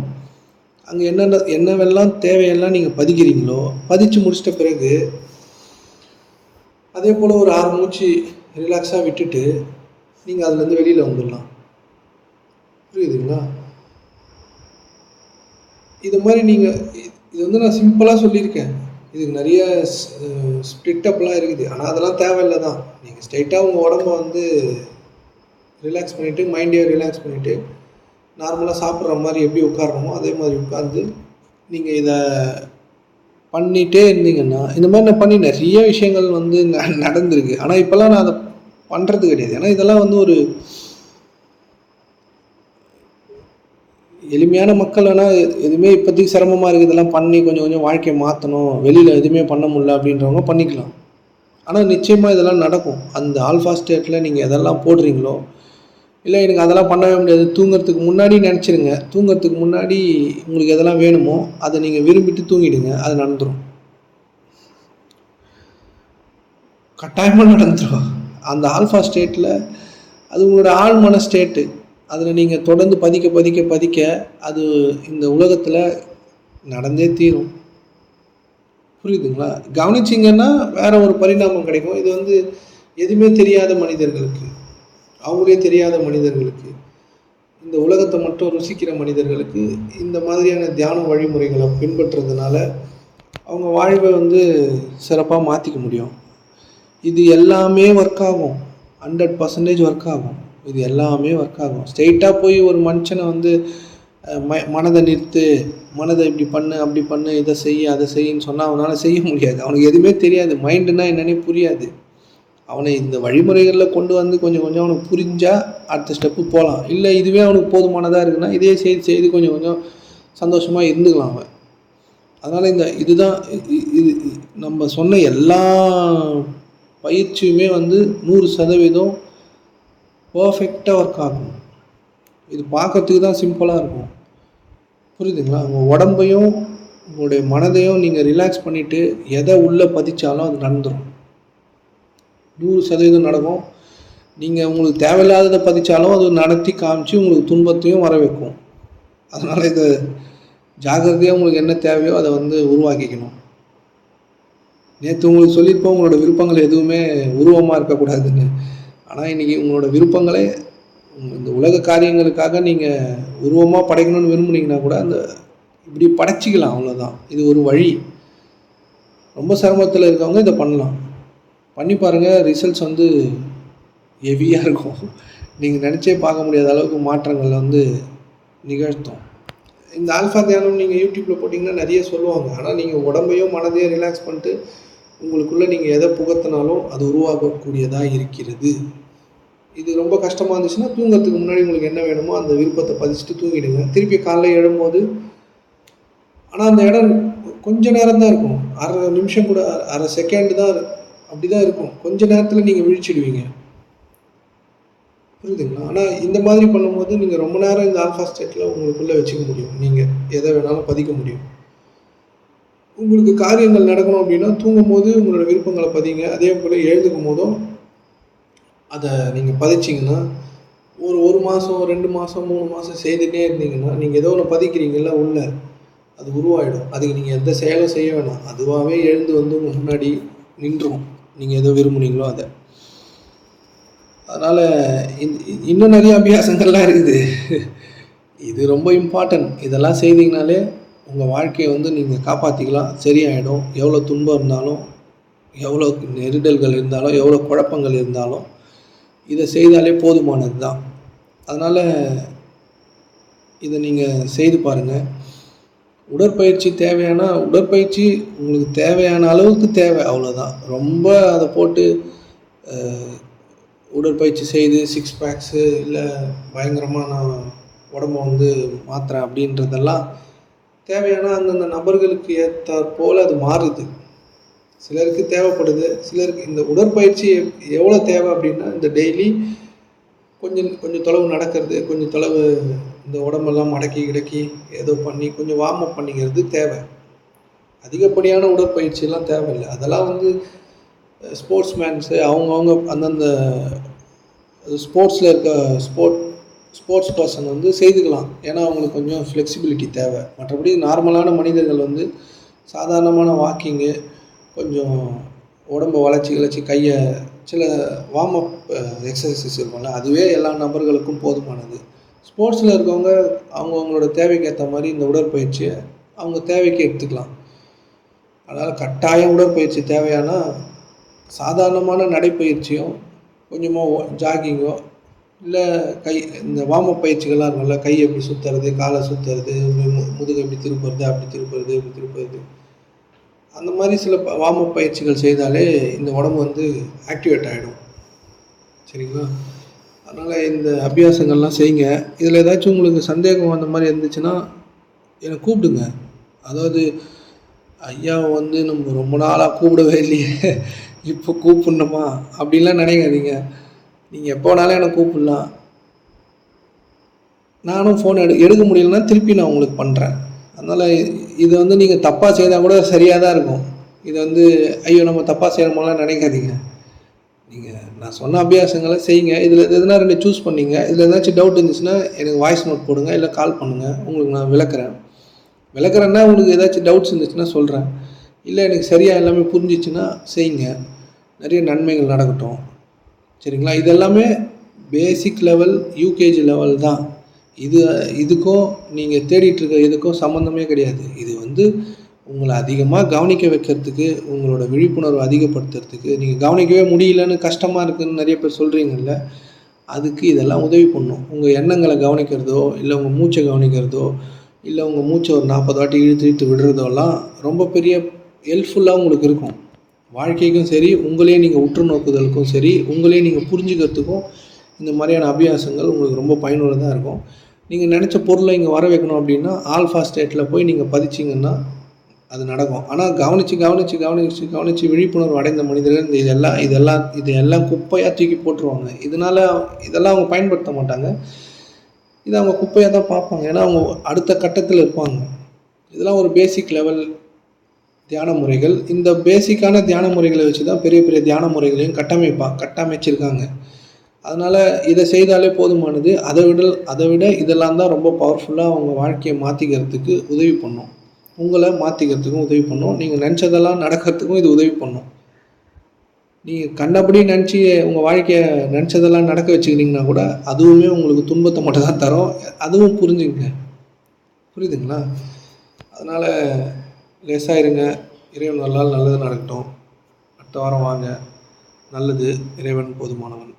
S1: அங்கே என்னவெல்லாம் தேவையெல்லாம் நீங்கள் பதிக்கிறீங்களோ, பதித்து முடிச்சிட்ட பிறகு அதே போல் ஒரு 6 மூச்சு ரிலாக்ஸாக விட்டுட்டு நீங்கள் அதுலேருந்து வெளியில் வந்துடலாம். புரியுதுங்களா? இது மாதிரி நீங்கள் இது வந்து நான் சிம்பிளாக சொல்லியிருக்கேன். இதுக்கு நிறைய ஸ்ப்ளிட்டப்லாம் இருக்குது. ஆனால் அதெல்லாம் தேவையில்லை தான். நீங்கள் ஸ்ட்ரைட்டாக உங்கள் உடம்ப வந்து ரிலாக்ஸ் பண்ணிவிட்டு, மைண்டையும் ரிலாக்ஸ் பண்ணிவிட்டு, நார்மலாக சாப்பிட்ற மாதிரி எப்படி உட்காரணுமோ அதே மாதிரி உட்காந்து நீங்கள் இதை பண்ணிகிட்டே இருந்தீங்கன்னா, இந்த மாதிரி நான் பண்ணி நிறைய விஷயங்கள் வந்து நடந்திருக்கு. ஆனால் இப்போல்லாம் நான் அதை பண்ணுறது கிடையாது. ஏன்னா இதெல்லாம் வந்து ஒரு எளிமையான மக்கள் வேணால் எதுவுமே இப்போதைக்கு சிரமமாக இருக்குது, இதெல்லாம் பண்ணி கொஞ்சம் கொஞ்சம் வாழ்க்கையை மாற்றணும், வெளியில் எதுவுமே பண்ண முடியல அப்படின்றவங்க பண்ணிக்கலாம். ஆனால் நிச்சயமாக இதெல்லாம் நடக்கும். அந்த ஆல்ஃபா ஸ்டேட்டில் நீங்கள் எதெல்லாம் போடுறீங்களோ, இல்லை எனக்கு அதெல்லாம் பண்ணவே முடியாது, தூங்குறதுக்கு முன்னாடி நினச்சிருங்க. தூங்குறதுக்கு முன்னாடி உங்களுக்கு எதெல்லாம் வேணுமோ அதை நீங்கள் விரும்பிட்டு தூங்கிடுங்க. அது நடந்துடும், கட்டாயமாக நடந்துடும். அந்த ஆல்ஃபா ஸ்டேட்டில் அது உங்களோட ஆழ்மன ஸ்டேட்டு. அதில் நீங்கள் தொடர்ந்து பதிக்க அது இந்த உலகத்தில் நடந்தே தீரும். புரியுதுங்களா? கவனிச்சிங்கன்னா வேற ஒரு பரிணாமம் கிடைக்கும். இது வந்து எதுவுமே தெரியாத மனிதர்களுக்கு, அவங்களே தெரியாத மனிதர்களுக்கு, இந்த உலகத்தை மட்டும் ருசிக்கிற மனிதர்களுக்கு இந்த மாதிரியான தியான வழிமுறைகளை பின்பற்றுறதுனால அவங்க வாழ்வை வந்து சிறப்பாக மாற்றிக்க முடியும். இது எல்லாமே ஒர்க் ஆகும், 100% ஒர்க் ஆகும். இது எல்லாமே ஒர்க் ஆகும். ஸ்ட்ரெயிட்டாக போய் ஒரு மனுஷனை வந்து மனதை நிறுத்து, மனதை இப்படி பண்ணு, அப்படி பண்ணு, இதை செய்ய, அதை செய்யின்னு சொன்னால் அவனால் செய்ய முடியாது. அவனுக்கு எதுவுமே தெரியாது, மைண்டுன்னா என்னன்னே புரியாது. அவனை இந்த வழிமுறைகளில் கொண்டு வந்து கொஞ்சம் கொஞ்சம் அவனுக்கு புரிஞ்சால் அடுத்த ஸ்டெப்பு போகலாம். இல்லை இதுவே அவனுக்கு போதுமானதாக இருக்குன்னா இதே செய்து கொஞ்சம் கொஞ்சம் சந்தோஷமாக இருந்துக்கலாம் அவன். அதனால் இதுதான் நம்ம சொன்ன எல்லா பயிற்சியுமே வந்து 100% பர்ஃபெக்டாக ஒர்க் ஆகும். இது பார்க்கறதுக்கு தான் சிம்பிளாக இருக்கும். புரியுதுங்களா? உங்கள் உடம்பையும் உங்களுடைய மனதையும் நீங்கள் ரிலாக்ஸ் பண்ணிவிட்டு எதை உள்ளே பதிச்சாலும் அது நடந்துடும். 100% நடக்கும். நீங்கள் உங்களுக்கு தேவையில்லாததை பதிச்சாலும் அது நடத்தி காமிச்சு உங்களுக்கு துன்பத்தையும் வர வைக்கும். அதனால் இதை ஜாக்கிரதையாக உங்களுக்கு என்ன தேவையோ அதை வந்து உருவாக்கிக்கணும். நேற்று உங்களுக்கு சொல்லியிருப்போம் உங்களோட விருப்பங்கள் எதுவுமே உருவமாக இருக்கக்கூடாதுன்னு. ஆனால் இன்றைக்கி உங்களோட விருப்பங்களே இந்த உலக காரியங்களுக்காக நீங்கள் உருவமாக படைக்கணும்னு விரும்புனீங்கன்னா கூட அந்த இப்படி படைச்சிக்கலாம், அவ்வளோதான். இது ஒரு வழி. ரொம்ப சிரமத்தில் இருக்கவங்க இதை பண்ணலாம். பண்ணி பாருங்கள், ரிசல்ட்ஸ் வந்து ஹெவியாக இருக்கும். நீங்கள் நினச்சே பார்க்க முடியாத அளவுக்கு மாற்றங்கள் வந்து நிகழ்த்தும். இந்த ஆல்ஃபா தியானம் நீங்கள் யூடியூப்பில் போட்டிங்கன்னா நிறைய சொல்லுவாங்க. ஆனால் நீங்கள் உடம்பையும் மனதையும் ரிலாக்ஸ் பண்ணிட்டு உங்களுக்குள்ளே நீங்கள் எதை புகத்தினாலும் அது உருவாகக்கூடியதாக இருக்கிறது. இது ரொம்ப கஷ்டமாக இருந்துச்சுன்னா தூங்கிறதுக்கு முன்னாடி உங்களுக்கு என்ன வேணுமோ அந்த விருப்பத்தை பதிச்சுட்டு தூங்கிடுங்க. திருப்பி காலைல எழும்போது, ஆனால் அந்த இடம் கொஞ்ச நேரம் தான் இருக்கும். அரை நிமிஷம் கூட, அரை செகண்ட் தான், அப்படி தான் இருக்கும். கொஞ்ச நேரத்தில் நீங்கள் விழிச்சிடுவீங்க. புரியுதுங்களா? ஆனால் இந்த மாதிரி பண்ணும்போது நீங்கள் ரொம்ப நேரம் இந்த ஆல்ஃபா ஸ்டேட்டில் உங்களுக்குள்ளே வச்சுக்க முடியும். நீங்கள் எதை வேணாலும் பதிக்க முடியும். உங்களுக்கு காரியங்கள் நடக்கணும் அப்படின்னா தூங்கும் போது உங்களோட விருப்பங்களை பதிங்க. அதே போல் எழுதுக்கும் போதும் அதை நீங்கள் பதிச்சிங்கன்னா ஒரு மாதம், 2 மாதம், 3 மாதம் செய்துகிட்டே இருந்தீங்கன்னா நீங்கள் ஏதோ ஒன்று பதிக்கிறீங்களா உள்ளே, அது உருவாகிடும். அதுக்கு நீங்கள் எந்த செயலும் செய்ய வேணாம். அதுவாகவே எழுந்து வந்து உங்கள் முன்னாடி நின்றும். நீங்கள் எதோ விரும்புனீங்களோ அதை. அதனால் இன்னும் நிறைய அபியாசங்கள்லாம் இருக்குது. இது ரொம்ப இம்பார்ட்டன்ட். இதெல்லாம் செய்தீங்கனாலே உங்கள் வாழ்க்கையை வந்து நீங்கள் காப்பாற்றிக்கலாம். சரியாயிடும். எவ்வளோ துன்பம் இருந்தாலும், எவ்வளோ நெருடல்கள் இருந்தாலும், எவ்வளோ குழப்பங்கள் இருந்தாலும் இதை செய்தாலே போதுமானது தான். அதனால் இதை நீங்கள் செய்து பாருங்கள். உடற்பயிற்சி தேவையான உடற்பயிற்சி உங்களுக்கு தேவையான அளவுக்கு தேவை, அவ்வளோதான். ரொம்ப அதை போட்டு உடற்பயிற்சி செய்து 6 பேக்ஸு இல்லை பயங்கரமாக நான் உடம்பை வந்து மாற்றுறேன் அப்படின்றதெல்லாம் தேவையான அந்தந்த நபர்களுக்கு ஏற்றாற் போல் அது மாறுது. சிலருக்கு தேவைப்படுது. சிலருக்கு இந்த உடற்பயிற்சி எவ்வளோ தேவை அப்படின்னா, இந்த டெய்லி கொஞ்சம் தொலைவு நடக்கிறது, கொஞ்சம் தொலைவு இந்த உடம்பெல்லாம் மடக்கி கிடக்கி ஏதோ பண்ணி கொஞ்சம் வார்ம் அப் பண்ணிக்கிறது தேவை. அதிகப்படியான உடற்பயிற்சியெல்லாம் தேவையில்லை. அதெல்லாம் வந்து ஸ்போர்ட்ஸ் மேன்ஸு அவங்கவுங்க அந்தந்த ஸ்போர்ட்ஸில் இருக்க ஸ்போர்ட்ஸ் பர்சன் வந்து செய்துக்கலாம். ஏன்னா அவங்களுக்கு கொஞ்சம் ஃப்ளெக்சிபிலிட்டி தேவை. மற்றபடி நார்மலான மனிதர்கள் வந்து சாதாரணமான வாக்கிங்கு, கொஞ்சம் உடம்பை வளைச்சி கையை சில வார்ம் அப் எக்ஸசைசஸ் இருக்கும்ல, அதுவே எல்லா நபர்களுக்கும் போதுமானது. ஸ்போர்ட்ஸில் இருக்கவங்க அவங்கவுங்களோட தேவைக்கு ஏற்ற மாதிரி இந்த உடற்பயிற்சியை அவங்க தேவைக்கு எடுத்துக்கலாம். அதனால் கட்டாயம் உடற்பயிற்சி தேவையானா சாதாரணமான நடைப்பயிற்சியும் கொஞ்சமாக ஜாகிங்கோ இல்லை இந்த வார்ம் அப் பயிற்சிகள்லாம் இருக்கும்ல, கை எப்படி சுற்றுறது, காலை சுற்றுறது, முதுகு எப்படி திருப்புறது, அப்படி திருப்புறது, இப்படி திருப்புறது, அந்த மாதிரி சில வார்ம் அப் பயிற்சிகள் செய்தாலே இந்த உடம்பு வந்து ஆக்டிவேட் ஆகிடும். சரிங்களா? அதனால் இந்த அபியாசங்கள்லாம் செய்யுங்க. இதில் ஏதாச்சும் உங்களுக்கு சந்தேகம் அந்த மாதிரி இருந்துச்சுன்னா என்னை கூப்பிடுங்க. அதாவது ஐயாவை வந்து நம்ம ரொம்ப நாளாக கூப்பிடவே இல்லையே, இப்போ கூப்பிடணுமா அப்படின்லாம் நினைக்காதீங்க. நீங்கள் எப்போ வேணாலும் என்னை கூப்பிடலாம். நானும் ஃபோன் எடுக்க முடியலன்னா திருப்பி நான் உங்களுக்கு பண்ணுறேன். அதனால் இதை வந்து நீங்கள் தப்பாக செய்தால் கூட சரியாக தான் இருக்கும். இதை வந்து ஐயோ நம்ம தப்பாக செய்யணுமோலாம் நினைக்காதீங்க. நீங்கள் நான் சொன்ன அபியாசங்களை செய்யுங்க. இதில் எதுனா 2 சூஸ் பண்ணிங்க. இதில் ஏதாச்சும் டவுட் இருந்துச்சுன்னா எனக்கு வாய்ஸ் நோட் போடுங்க, இல்லை கால் பண்ணுங்கள். உங்களுக்கு நான் விளக்குறேன்னா உங்களுக்கு ஏதாச்சும் டவுட்ஸ் இருந்துச்சுன்னா சொல்கிறேன். இல்லை எனக்கு சரியாக எல்லாமே புரிஞ்சிச்சுன்னா செய்யுங்க. நிறைய நன்மைகள் நடக்கட்டும். சரிங்களா? இதெல்லாமே பேசிக் லெவல், யூகேஜி லெவல் தான். இதுக்கும் நீங்கள் தேடிட்டுருக்க இதுக்கும் சம்மந்தமே கிடையாது. இது வந்து உங்களை அதிகமாக கவனிக்க வைக்கிறதுக்கு, உங்களோட விழிப்புணர்வு அதிகப்படுத்துறதுக்கு, நீங்கள் கவனிக்கவே முடியலன்னு கஷ்டமாக இருக்குதுன்னு நிறைய பேர் சொல்கிறீங்கல்ல, அதுக்கு இதெல்லாம் உதவி பண்ணும். உங்கள் எண்ணங்களை கவனிக்கிறதோ, இல்லை உங்கள் மூச்சை கவனிக்கிறதோ, இல்லை உங்கள் மூச்சை ஒரு 40 வாட்டி இழுத்து விடுறதோலாம் ரொம்ப பெரிய ஹெல்ப்ஃபுல்லாக உங்களுக்கு இருக்கும். வாழ்க்கைக்கும் சரி, உங்களையே நீங்கள் உற்று நோக்குதலுக்கும் சரி, உங்களையே நீங்கள் புரிஞ்சுக்கிறதுக்கும் இந்த மாதிரியான அபியாசங்கள் உங்களுக்கு ரொம்ப பயனுள்ளதாக இருக்கும். நீங்கள் நினச்ச பொருளை இங்கே வர வைக்கணும் அப்படின்னா ஆல்ஃபா ஸ்டேட்டில் போய் நீங்கள் பதிச்சிங்கன்னா அது நடக்கும். ஆனால் கவனித்து விழிப்புணர்வு அடைந்த மனிதர்கள் இதெல்லாம் குப்பையாக தூக்கி போட்டுருவாங்க. இதெல்லாம் அவங்க பயன்படுத்த மாட்டாங்க. இதை அவங்க குப்பையாக தான் பார்ப்பாங்க. ஏன்னா அவங்க அடுத்த கட்டத்தில் இருப்பாங்க. இதெல்லாம் ஒரு பேசிக் லெவல் தியான முறைகள். இந்த பேசிக்கான தியான முறைகளை வச்சு தான் பெரிய பெரிய தியான முறைகளையும் கட்டமைச்சிருக்காங்க. அதனால் இதை செய்தாலே போதுமானது. அதை விட இதெல்லாம் தான் ரொம்ப பவர்ஃபுல்லாக அவங்க வாழ்க்கையை மாற்றிக்கிறதுக்கு உதவி பண்ணும். உங்களை மாற்றிக்கிறதுக்கும் உதவி பண்ணும். நீங்கள் நினச்சதெல்லாம் நடக்கிறதுக்கும் இது உதவி பண்ணும். நீங்கள் கண்டபடி நினச்சி உங்கள் வாழ்க்கையை நினச்சதெல்லாம் நடக்க வச்சுக்கிட்டிங்கன்னா கூட அதுவுமே உங்களுக்கு துன்பத்தை மட்டும் தான் தரும். அதுவும் புரிஞ்சுங்க. புரியுதுங்களா? அதனால் லேசாக இருங்க. இறைவன் நல்லது நடக்கட்டும். அடுத்த வாரம் வாங்க. நல்லது. இறைவன் போதுமானவன்.